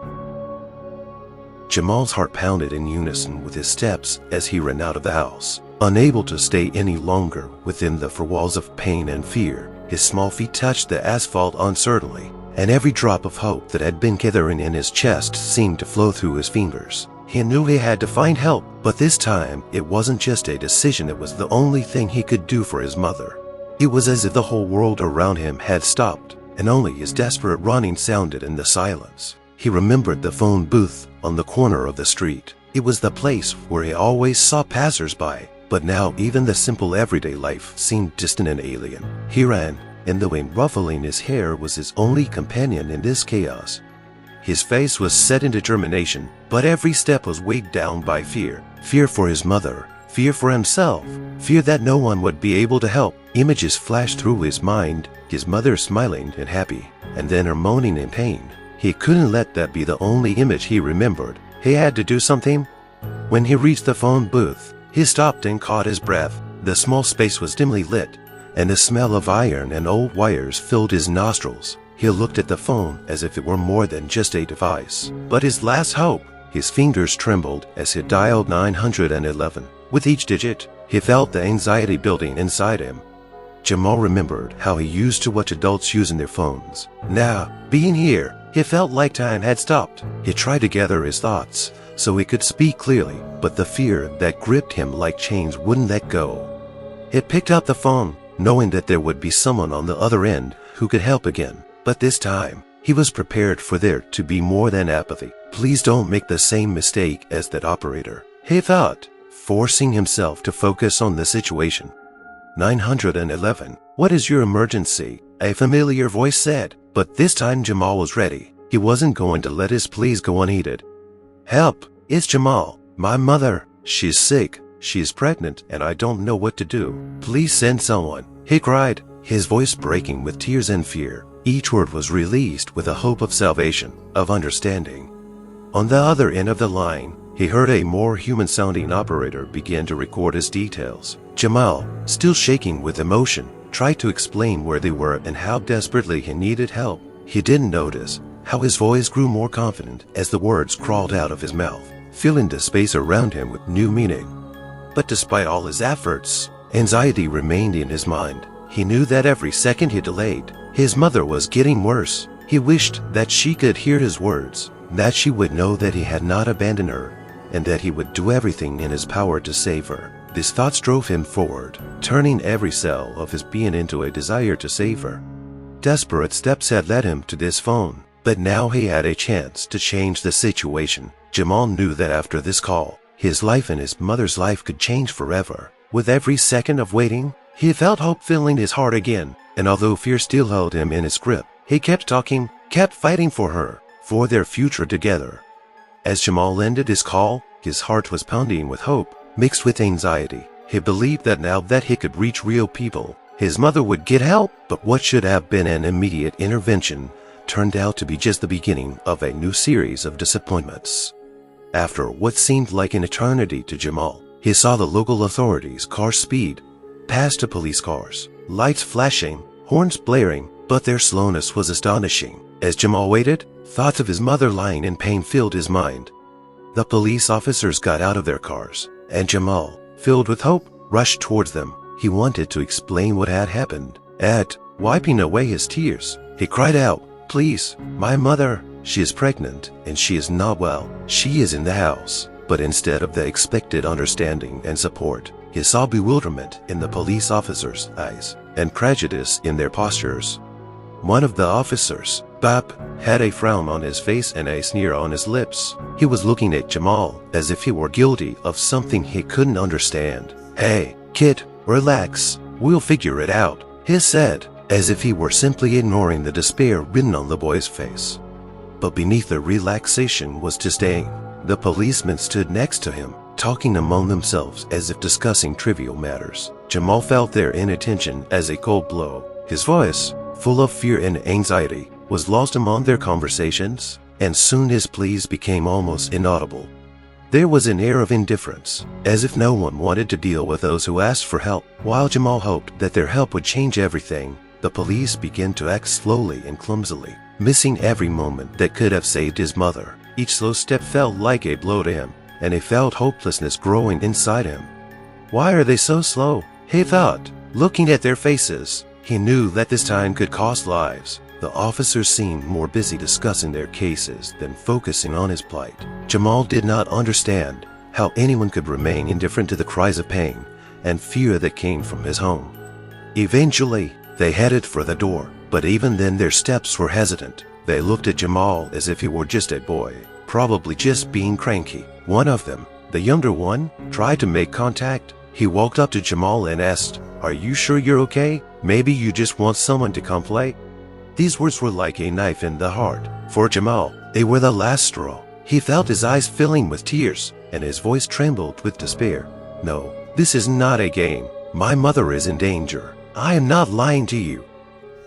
[SPEAKER 1] Jamal's heart pounded in unison with his steps as he ran out of the house. Unable to stay any longer within the four walls of pain and fear, his small feet touched the asphalt uncertainly, and every drop of hope that had been gathering in his chest seemed to flow through his fingers. He knew he had to find help, but this time it wasn't just a decision, it was the only thing he could do for his mother. It was as if the whole world around him had stopped, and only his desperate running sounded in the silence. He remembered the phone booth on the corner of the street. It was the place where he always saw passers-by, but now even the simple everyday life seemed distant and alien. He ran, and the wind ruffling his hair was his only companion in this chaos. His face was set in determination, but every step was weighed down by fear. Fear for his mother, fear for himself, fear that no one would be able to help. Images flashed through his mind, his mother smiling and happy, and then her moaning in pain. He couldn't let that be the only image he remembered. He had to do something. When he reached the phone booth, he stopped and caught his breath. The small space was dimly lit, and the smell of iron and old wires filled his nostrils. He looked at the phone as if it were more than just a device, but his last hope. His fingers trembled as he dialed 911. With each digit, he felt the anxiety building inside him. Jamal remembered how he used to watch adults using their phones. Now, being here, he felt like time had stopped. He tried to gather his thoughts so he could speak clearly, but the fear that gripped him like chains wouldn't let go. He picked up the phone, knowing that there would be someone on the other end who could help again. But this time, he was prepared for there to be more than apathy. Please don't make the same mistake as that operator, he thought, forcing himself to focus on the situation. 911, what is your emergency? A familiar voice said, but this time Jamal was ready. He wasn't going to let his pleas go unheeded. Help, it's Jamal. My mother, she's sick, she's pregnant, and I don't know what to do. Please send someone, he cried, his voice breaking with tears and fear. Each word was released with a hope of salvation, of understanding. On the other end of the line, he heard a more human-sounding operator begin to record his details. Jamal, still shaking with emotion, tried to explain where they were and how desperately he needed help. He didn't notice how his voice grew more confident as the words crawled out of his mouth, filling the space around him with new meaning. But despite all his efforts, anxiety remained in his mind. He knew that every second he delayed, his mother was getting worse. He wished that she could hear his words, that she would know that he had not abandoned her, and that he would do everything in his power to save her. These thoughts drove him forward, turning every cell of his being into a desire to save her. Desperate steps had led him to this phone, but now he had a chance to change the situation. Jamal knew that after this call, his life and his mother's life could change forever. With every second of waiting, he felt hope filling his heart again, and although fear still held him in his grip, he kept talking, kept fighting for her, for their future together. As Jamal ended his call, his heart was pounding with hope, mixed with anxiety. He believed that now that he could reach real people, his mother would get help. But what should have been an immediate intervention turned out to be just the beginning of a new series of disappointments. After what seemed like an eternity to Jamal, he saw the local authorities' cars speed past the police cars, lights flashing, horns blaring, but their slowness was astonishing. As Jamal waited, thoughts of his mother lying in pain filled his mind. The police officers got out of their cars, and Jamal, filled with hope, rushed towards them. He wanted to explain what had happened. Wiping away his tears, he cried out, "Please, my mother, she is pregnant, and she is not well. She is in the house." But instead of the expected understanding and support, he saw bewilderment in the police officers' eyes and prejudice in their postures. One of the officers, Bob, had a frown on his face and a sneer on his lips. He was looking at Jamal as if he were guilty of something he couldn't understand. "Hey, kid, relax. We'll figure it out," he said, as if he were simply ignoring the despair written on the boy's face. But beneath the relaxation was disdain. The policemen stood next to him, talking among themselves as if discussing trivial matters. Jamal felt their inattention as a cold blow. His voice, full of fear and anxiety, was lost among their conversations, and soon his pleas became almost inaudible. There was an air of indifference, as if no one wanted to deal with those who asked for help. While Jamal hoped that their help would change everything, the police began to act slowly and clumsily, missing every moment that could have saved his mother. Each slow step felt like a blow to him, and he felt hopelessness growing inside him. Why are they so slow? He thought, looking at their faces. He knew that this time could cost lives. The officers seemed more busy discussing their cases than focusing on his plight. Jamal did not understand how anyone could remain indifferent to the cries of pain and fear that came from his home. Eventually, they headed for the door, but even then their steps were hesitant. They looked at Jamal as if he were just a boy, probably just being cranky. One of them, the younger one, tried to make contact. He walked up to Jamal and asked, "Are you sure you're okay? Maybe you just want someone to come play?" These words were like a knife in the heart. For Jamal, they were the last straw. He felt his eyes filling with tears, and his voice trembled with despair. "No, this is not a game. My mother is in danger. I am not lying to you."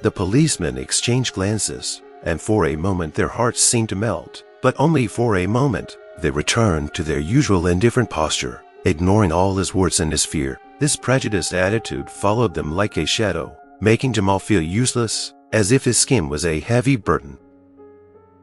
[SPEAKER 1] The policemen exchanged glances, and for a moment their hearts seemed to melt. But only for a moment. They returned to their usual indifferent posture, ignoring all his words and his fear. This prejudiced attitude followed them like a shadow, making Jamal feel useless, as if his skin was a heavy burden.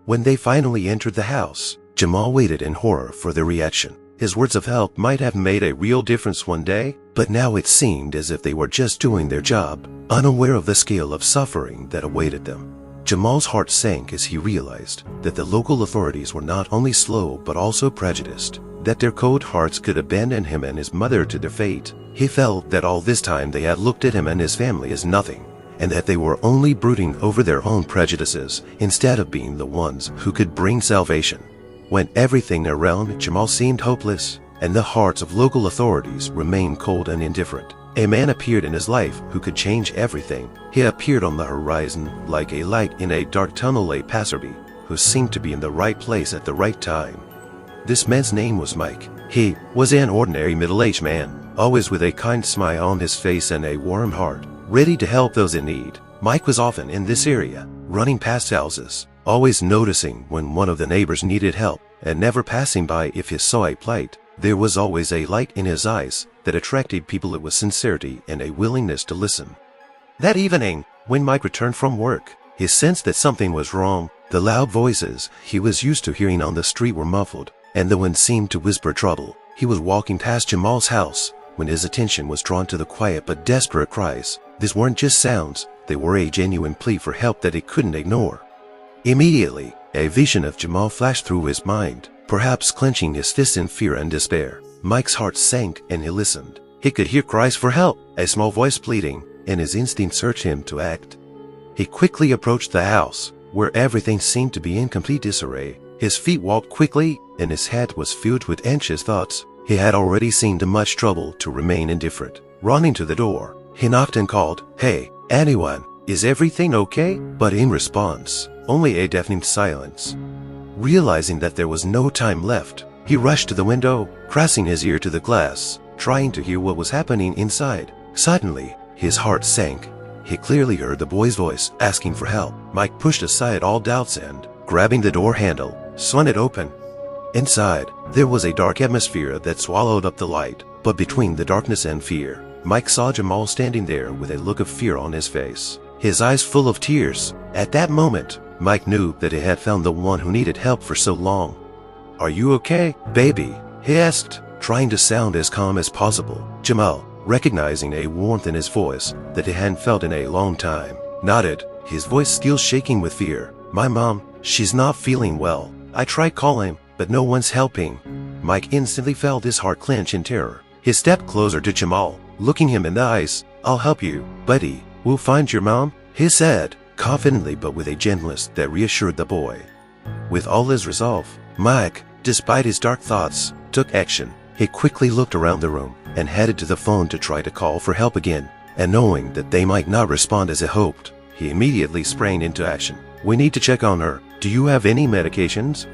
[SPEAKER 1] When they finally entered the house, Jamal waited in horror for their reaction. His words of help might have made a real difference one day, but now it seemed as if they were just doing their job, unaware of the scale of suffering that awaited them. Jamal's heart sank as he realized that the local authorities were not only slow but also prejudiced, that their cold hearts could abandon him and his mother to their fate. He felt that all this time they had looked at him and his family as nothing, and that they were only brooding over their own prejudices instead of being the ones who could bring salvation. When everything around Jamal seemed hopeless, and the hearts of local authorities remained cold and indifferent, a man appeared in his life who could change everything. He appeared on the horizon like a light in a dark tunnel, a passerby who seemed to be in the right place at the right time. This man's name was Mike. He was an ordinary middle-aged man, always with a kind smile on his face and a warm heart, ready to help those in need. Mike was often in this area, running past houses, always noticing when one of the neighbors needed help, and never passing by if he saw a plight. There was always a light in his eyes that attracted people with sincerity and a willingness to listen. That evening, when Mike returned from work, he sensed that something was wrong. The loud voices he was used to hearing on the street were muffled, and the wind seemed to whisper trouble. He was walking past Jamal's house when his attention was drawn to the quiet but desperate cries. These weren't just sounds, they were a genuine plea for help that he couldn't ignore. Immediately, a vision of Jamal flashed through his mind, perhaps clenching his fists in fear and despair. Mike's heart sank and he listened. He could hear cries for help, a small voice pleading, and his instinct urged him to act. He quickly approached the house, where everything seemed to be in complete disarray. His feet walked quickly, and his head was filled with anxious thoughts. He had already seen too much trouble to remain indifferent. Running to the door, he knocked and called, "Hey, anyone, is everything okay?" But in response, only a deafening silence. Realizing that there was no time left, he rushed to the window, pressing his ear to the glass, trying to hear what was happening inside. Suddenly, his heart sank. He clearly heard the boy's voice asking for help. Mike pushed aside all doubts and, grabbing the door handle, swung it open. Inside, there was a dark atmosphere that swallowed up the light, but between the darkness and fear, Mike saw Jamal standing there with a look of fear on his face, his eyes full of tears. At that moment, Mike knew that he had found the one who needed help for so long. "Are you okay, baby?" he asked, trying to sound as calm as possible. Jamal, recognizing a warmth in his voice that he hadn't felt in a long time, nodded, his voice still shaking with fear. "My mom, she's not feeling well. I tried calling, but no one's helping." Mike instantly felt his heart clench in terror. He stepped closer to Jamal, looking him in the eyes. "I'll help you, buddy. We'll find your mom," he said, confidently but with a gentleness that reassured the boy. With all his resolve, Mike, despite his dark thoughts, took action. He quickly looked around the room and headed to the phone to try to call for help again. And knowing that they might not respond as he hoped, he immediately sprang into action. "We need to check on her. Do you have any medications?"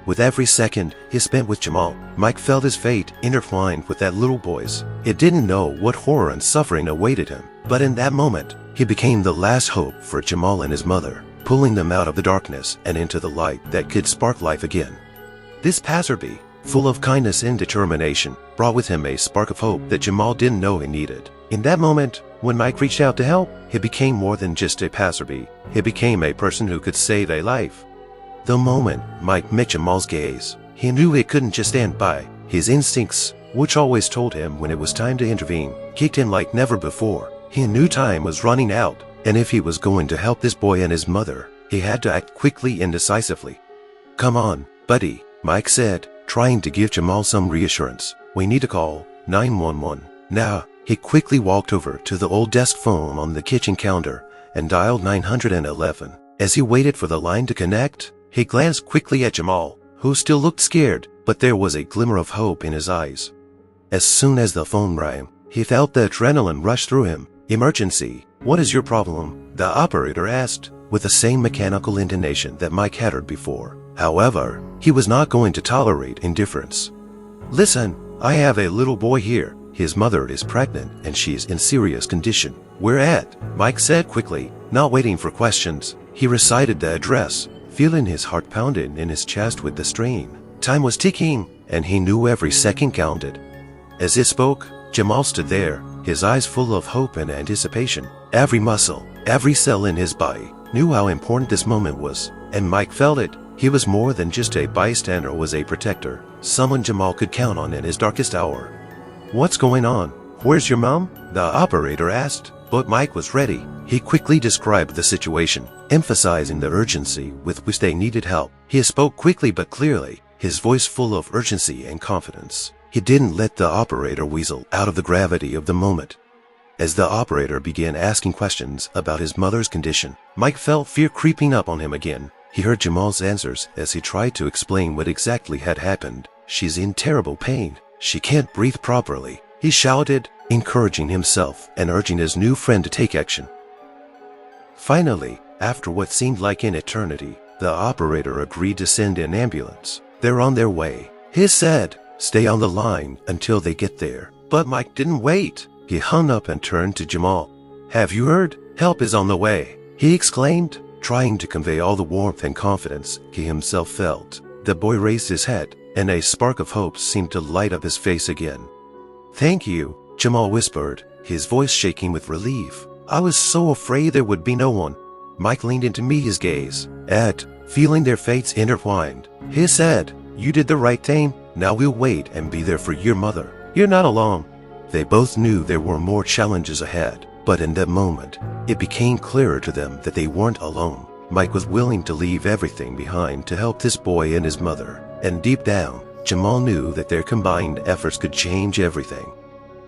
[SPEAKER 1] With every second he spent with Jamal, Mike felt his fate intertwined with that little boy's. He didn't know what horror and suffering awaited him, but in that moment, he became the last hope for Jamal and his mother, pulling them out of the darkness and into the light that could spark life again. This passerby, full of kindness and determination, brought with him a spark of hope that Jamal didn't know he needed. In that moment, when Mike reached out to help, he became more than just a passerby. He became a person who could save a life. The moment Mike met Jamal's gaze, he knew he couldn't just stand by. His instincts, which always told him when it was time to intervene, kicked in like never before. He knew time was running out, and if he was going to help this boy and his mother, he had to act quickly and decisively. "Come on, buddy," Mike said, trying to give Jamal some reassurance. "We need to call 911. Now, he quickly walked over to the old desk phone on the kitchen counter and dialed 911. As he waited for the line to connect, he glanced quickly at Jamal, who still looked scared, but there was a glimmer of hope in his eyes. As soon as the phone rang, he felt the adrenaline rush through him. "Emergency, what is your problem?" the operator asked, with the same mechanical intonation that Mike had heard before. However, he was not going to tolerate indifference. "Listen, I have a little boy here. His mother is pregnant and she's in serious condition." "Where at?" Mike said quickly, not waiting for questions. He recited the address, feeling his heart pounding in his chest with the strain. Time was ticking, and he knew every second counted. As he spoke, Jamal stood there, his eyes full of hope and anticipation. Every muscle, every cell in his body knew how important this moment was, and Mike felt it. He was more than just a bystander, was a protector, someone Jamal could count on in his darkest hour. "What's going on? Where's your mom?" the operator asked, but Mike was ready. He quickly described the situation, emphasizing the urgency with which they needed help. He spoke quickly but clearly, his voice full of urgency and confidence. He didn't let the operator weasel out of the gravity of the moment. As the operator began asking questions about his mother's condition, Mike felt fear creeping up on him again. He heard Jamal's answers as he tried to explain what exactly had happened. "She's in terrible pain. She can't breathe properly," he shouted, encouraging himself and urging his new friend to take action. Finally, after what seemed like an eternity, the operator agreed to send an ambulance. "They're on their way," he said. "Stay on the line until they get there." But Mike didn't wait. He hung up and turned to Jamal. "Have you heard? Help is on the way," he exclaimed, trying to convey all the warmth and confidence he himself felt. The boy raised his head, and a spark of hope seemed to light up his face again. "Thank you," Jamal whispered, his voice shaking with relief. "I was so afraid there would be no one." Mike leaned in to meet his gaze. "Ed," feeling their fates intertwined, he said, "you did the right thing. Now we'll wait and be there for your mother. You're not alone." They both knew there were more challenges ahead, but in that moment, it became clearer to them that they weren't alone. Mike was willing to leave everything behind to help this boy and his mother, and deep down, Jamal knew that their combined efforts could change everything.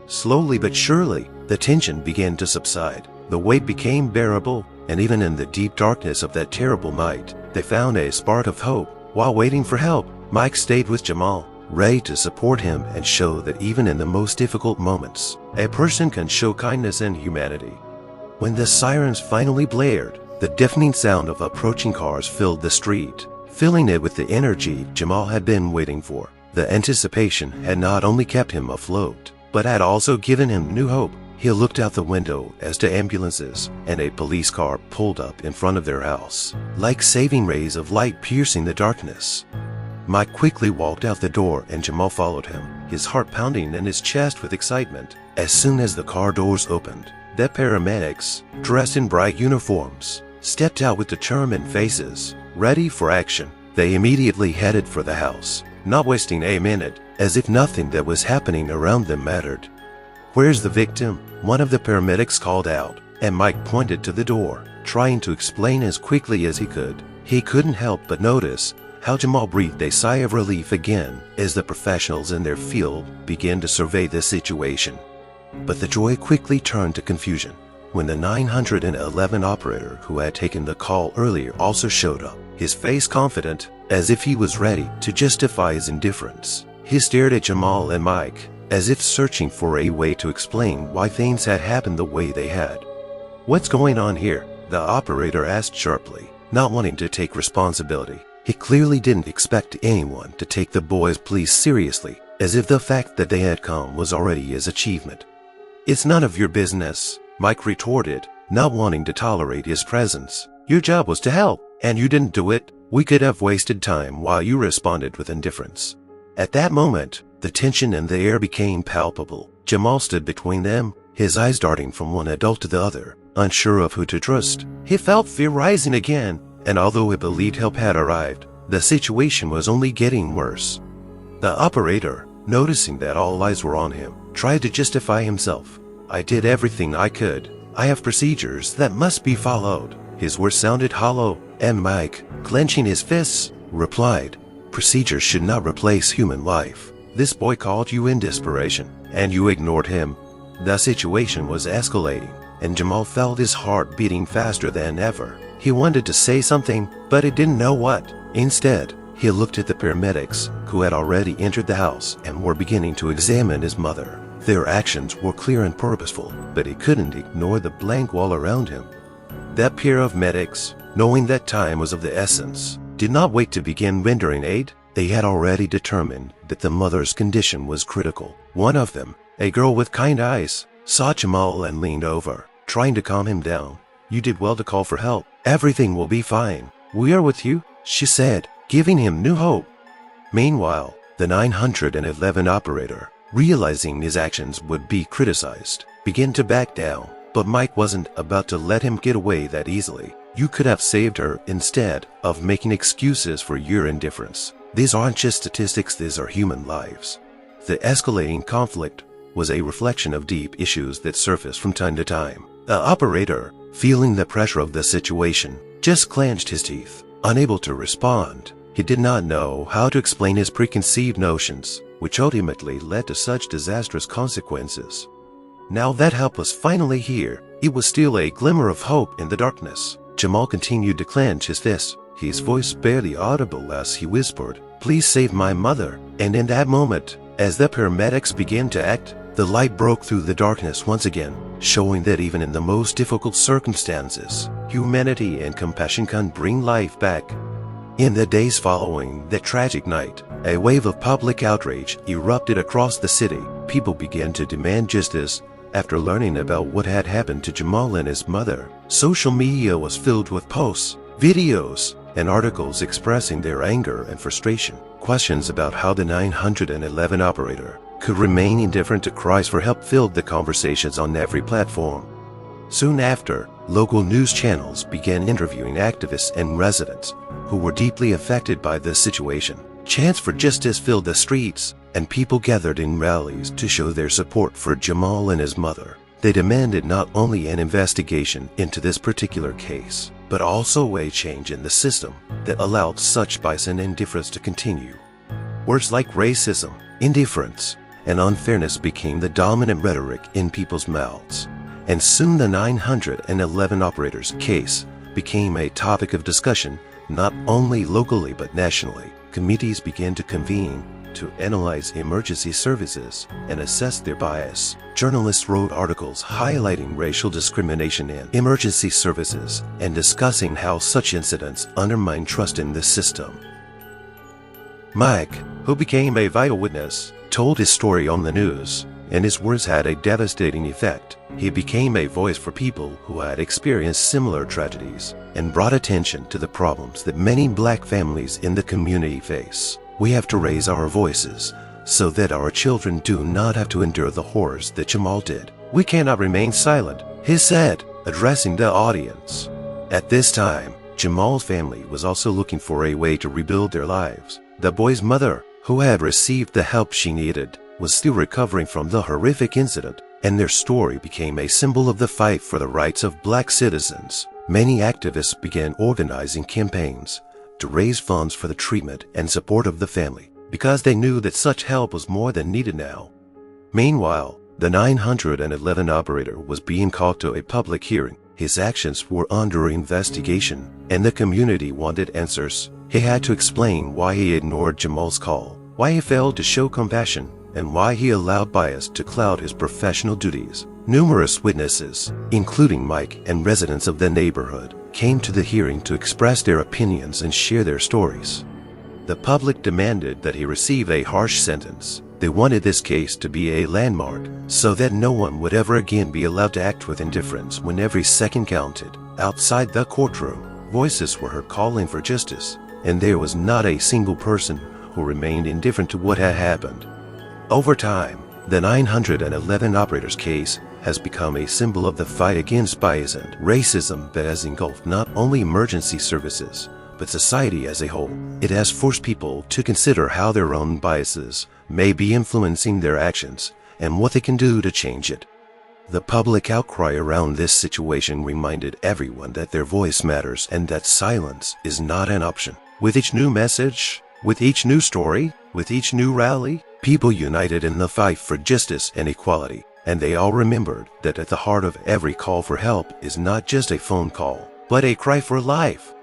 [SPEAKER 1] Slowly but surely, the tension began to subside. The weight became bearable, and even in the deep darkness of that terrible night, they found a spark of hope. While waiting for help, Mike stayed with Jamal, ready to support him and show that even in the most difficult moments, a person can show kindness and humanity. When the sirens finally blared, the deafening sound of approaching cars filled the street, filling it with the energy Jamal had been waiting for. The anticipation had not only kept him afloat, but had also given him new hope. He looked out the window as the ambulances and a police car pulled up in front of their house, like saving rays of light piercing the darkness. Mike quickly walked out the door and Jamal followed him, his heart pounding in his chest with excitement. As soon as the car doors opened, the paramedics, dressed in bright uniforms, stepped out with determined faces, ready for action. They immediately headed for the house, not wasting a minute, as if nothing that was happening around them mattered. "Where's the victim?" one of the paramedics called out, and Mike pointed to the door, trying to explain as quickly as he could. He couldn't help but notice how Jamal breathed a sigh of relief again as the professionals in their field began to survey the situation. But the joy quickly turned to confusion when the 911 operator who had taken the call earlier also showed up, his face confident, as if he was ready to justify his indifference. He stared at Jamal and Mike, as if searching for a way to explain why things had happened the way they had. "What's going on here?" the operator asked sharply, not wanting to take responsibility. He clearly didn't expect anyone to take the boy's plea seriously, as if the fact that they had come was already his achievement. "It's none of your business," Mike retorted, not wanting to tolerate his presence. "Your job was to help, and you didn't do it. We could have wasted time while you responded with indifference." At that moment, the tension in the air became palpable. Jamal stood between them, his eyes darting from one adult to the other, unsure of who to trust. He felt fear rising again, and although he believed help had arrived, the situation was only getting worse. The operator, noticing that all eyes were on him, tried to justify himself. "I did everything I could. I have procedures that must be followed." His words sounded hollow, and Mike, clenching his fists, replied, "Procedures should not replace human life. This boy called you in desperation, and you ignored him." The situation was escalating, and Jamal felt his heart beating faster than ever. He wanted to say something, but he didn't know what. Instead, he looked at the paramedics, who had already entered the house and were beginning to examine his mother. Their actions were clear and purposeful, but he couldn't ignore the blank wall around him. That pair of medics, knowing that time was of the essence, did not wait to begin rendering aid. They had already determined that the mother's condition was critical. One of them, a girl with kind eyes, saw Jamal and leaned over, trying to calm him down. "You did well to call for help. Everything will be fine. We are with you," she said, giving him new hope. Meanwhile, the 911 operator, realizing his actions would be criticized, began to back down. But Mike wasn't about to let him get away that easily. "You could have saved her instead of making excuses for your indifference. These aren't just statistics, these are human lives." The escalating conflict was a reflection of deep issues that surfaced from time to time. The operator, feeling the pressure of the situation, just clenched his teeth, unable to respond. He did not know how to explain his preconceived notions, which ultimately led to such disastrous consequences. Now that help was finally here, it was still a glimmer of hope in the darkness. Jamal continued to clench his fists, his voice barely audible as he whispered, "Please save my mother." And in that moment, as the paramedics began to act, the light broke through the darkness once again, showing that even in the most difficult circumstances, humanity and compassion can bring life back. In the days following that tragic night, a wave of public outrage erupted across the city. People began to demand justice. After learning about what had happened to Jamal and his mother, social media was filled with posts, videos, and articles expressing their anger and frustration. Questions about how the 911 operator could remain indifferent to cries for help filled the conversations on every platform. Soon after, local news channels began interviewing activists and residents who were deeply affected by the situation. Chants for justice filled the streets, and people gathered in rallies to show their support for Jamal and his mother. They demanded not only an investigation into this particular case, but also a change in the system that allowed such bias and indifference to continue. Words like racism, indifference, and unfairness became the dominant rhetoric in people's mouths, and soon the 911 operator's case became a topic of discussion not only locally but nationally. Committees began to convene to analyze emergency services and assess their bias. Journalists wrote articles highlighting racial discrimination in emergency services and discussing how such incidents undermine trust in the system. Mike, who became a vital witness, told his story on the news, and his words had a devastating effect. He became a voice for people who had experienced similar tragedies and brought attention to the problems that many black families in the community face. "We have to raise our voices so that our children do not have to endure the horrors that Jamal did. We cannot remain silent," he said, addressing the audience. At this time, Jamal's family was also looking for a way to rebuild their lives. The boy's mother, who had received the help she needed, was still recovering from the horrific incident, and their story became a symbol of the fight for the rights of black citizens. Many activists began organizing campaigns to raise funds for the treatment and support of the family, because they knew that such help was more than needed now. Meanwhile, the 911 operator was being called to a public hearing. His actions were under investigation, and the community wanted answers. He had to explain why he ignored Jamal's call, why he failed to show compassion, and why he allowed bias to cloud his professional duties. Numerous witnesses, including Mike and residents of the neighborhood, came to the hearing to express their opinions and share their stories. The public demanded that he receive a harsh sentence. They wanted this case to be a landmark so that no one would ever again be allowed to act with indifference when every second counted. Outside the courtroom, voices were heard calling for justice, and there was not a single person who remained indifferent to what had happened. Over time, the 911 operator's case has become a symbol of the fight against bias and racism that has engulfed not only emergency services, but society as a whole. It has forced people to consider how their own biases may be influencing their actions and what they can do to change it. The public outcry around this situation reminded everyone that their voice matters and that silence is not an option. With each new message, with each new story, with each new rally, people united in the fight for justice and equality. and they all remembered that at the heart of every call for help is not just a phone call, but a cry for life.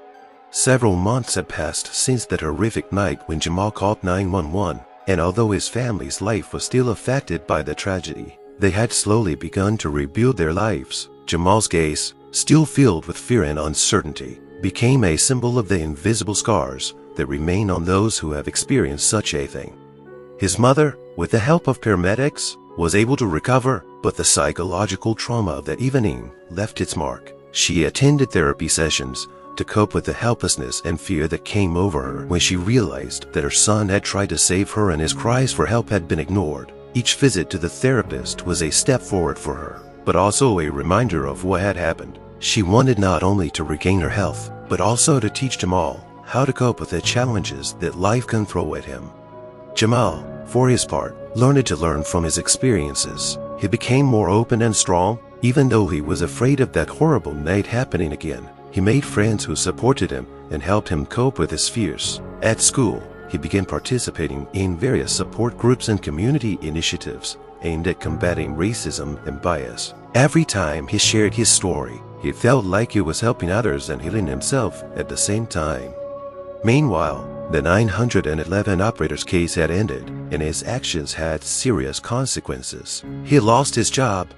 [SPEAKER 1] Several months had passed since that horrific night when Jamal called 911, and although his family's life was still affected by the tragedy, they had slowly begun to rebuild their lives. Jamal's gaze, still filled with fear and uncertainty, became a symbol of the invisible scars that remain on those who have experienced such a thing. His mother, with the help of paramedics, was able to recover, but the psychological trauma of that evening left its mark. She attended therapy sessions to cope with the helplessness and fear that came over her when she realized that her son had tried to save her and his cries for help had been ignored. Each visit to the therapist was a step forward for her, but also a reminder of what had happened. She wanted not only to regain her health, but also to teach Jamal how to cope with the challenges that life can throw at him. Jamal, for his part, learned to learn from his experiences. He became more open and strong, even though he was afraid of that horrible night happening again. He made friends who supported him and helped him cope with his fears. At school, he began participating in various support groups and community initiatives aimed at combating racism and bias. Every time he shared his story, he felt like he was helping others and healing himself at the same time. Meanwhile, the 911 operator's case had ended, and his actions had serious consequences. He lost his job,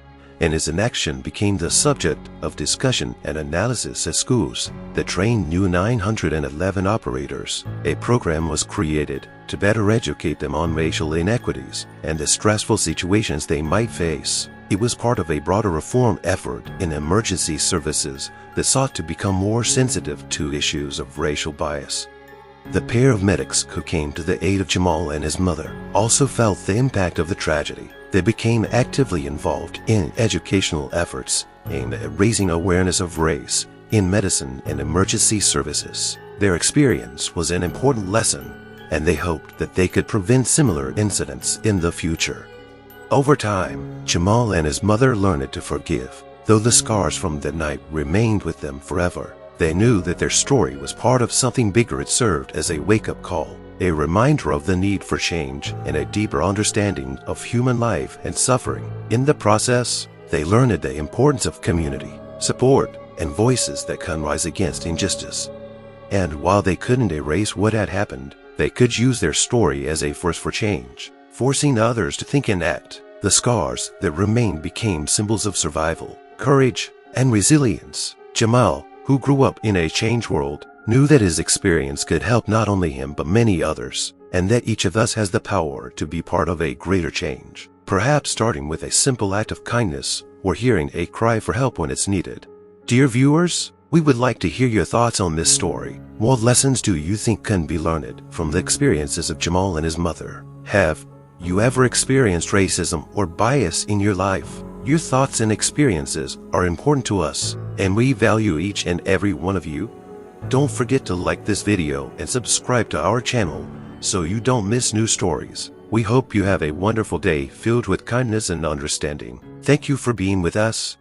[SPEAKER 1] and his inaction became the subject of discussion and analysis at schools that trained new 911 operators. A program was created to better educate them on racial inequities and the stressful situations they might face. It was part of a broader reform effort in emergency services that sought to become more sensitive to issues of racial bias. The pair of medics who came to the aid of Jamal and his mother also felt the impact of the tragedy. They became actively involved in educational efforts aimed at raising awareness of race in medicine and emergency services. Their experience was an important lesson, and they hoped that they could prevent similar incidents in the future. Over time, Jamal and his mother learned to forgive, though the scars from that night remained with them forever. They knew that their story was part of something bigger. It served as a wake-up call, a reminder of the need for change and a deeper understanding of human life and suffering. In the process, they learned the importance of community, support, and voices that can rise against injustice. And while they couldn't erase what had happened, they could use their story as a force for change, forcing others to think and act. The scars that remained became symbols of survival, courage, and resilience. Jamal, who grew up in a changed world, knew that his experience could help not only him but many others, and that each of us has the power to be part of a greater change. Perhaps starting with a simple act of kindness or hearing a cry for help when it's needed. Dear viewers, we would like to hear your thoughts on this story. What lessons do you think can be learned from the experiences of Jamal and his mother? Have you ever experienced racism or bias in your life? Your thoughts and experiences are important to us, and we value each and every one of you. Don't forget to like this video and subscribe to our channel so you don't miss new stories. We hope you have a wonderful day filled with kindness and understanding. Thank you for being with us.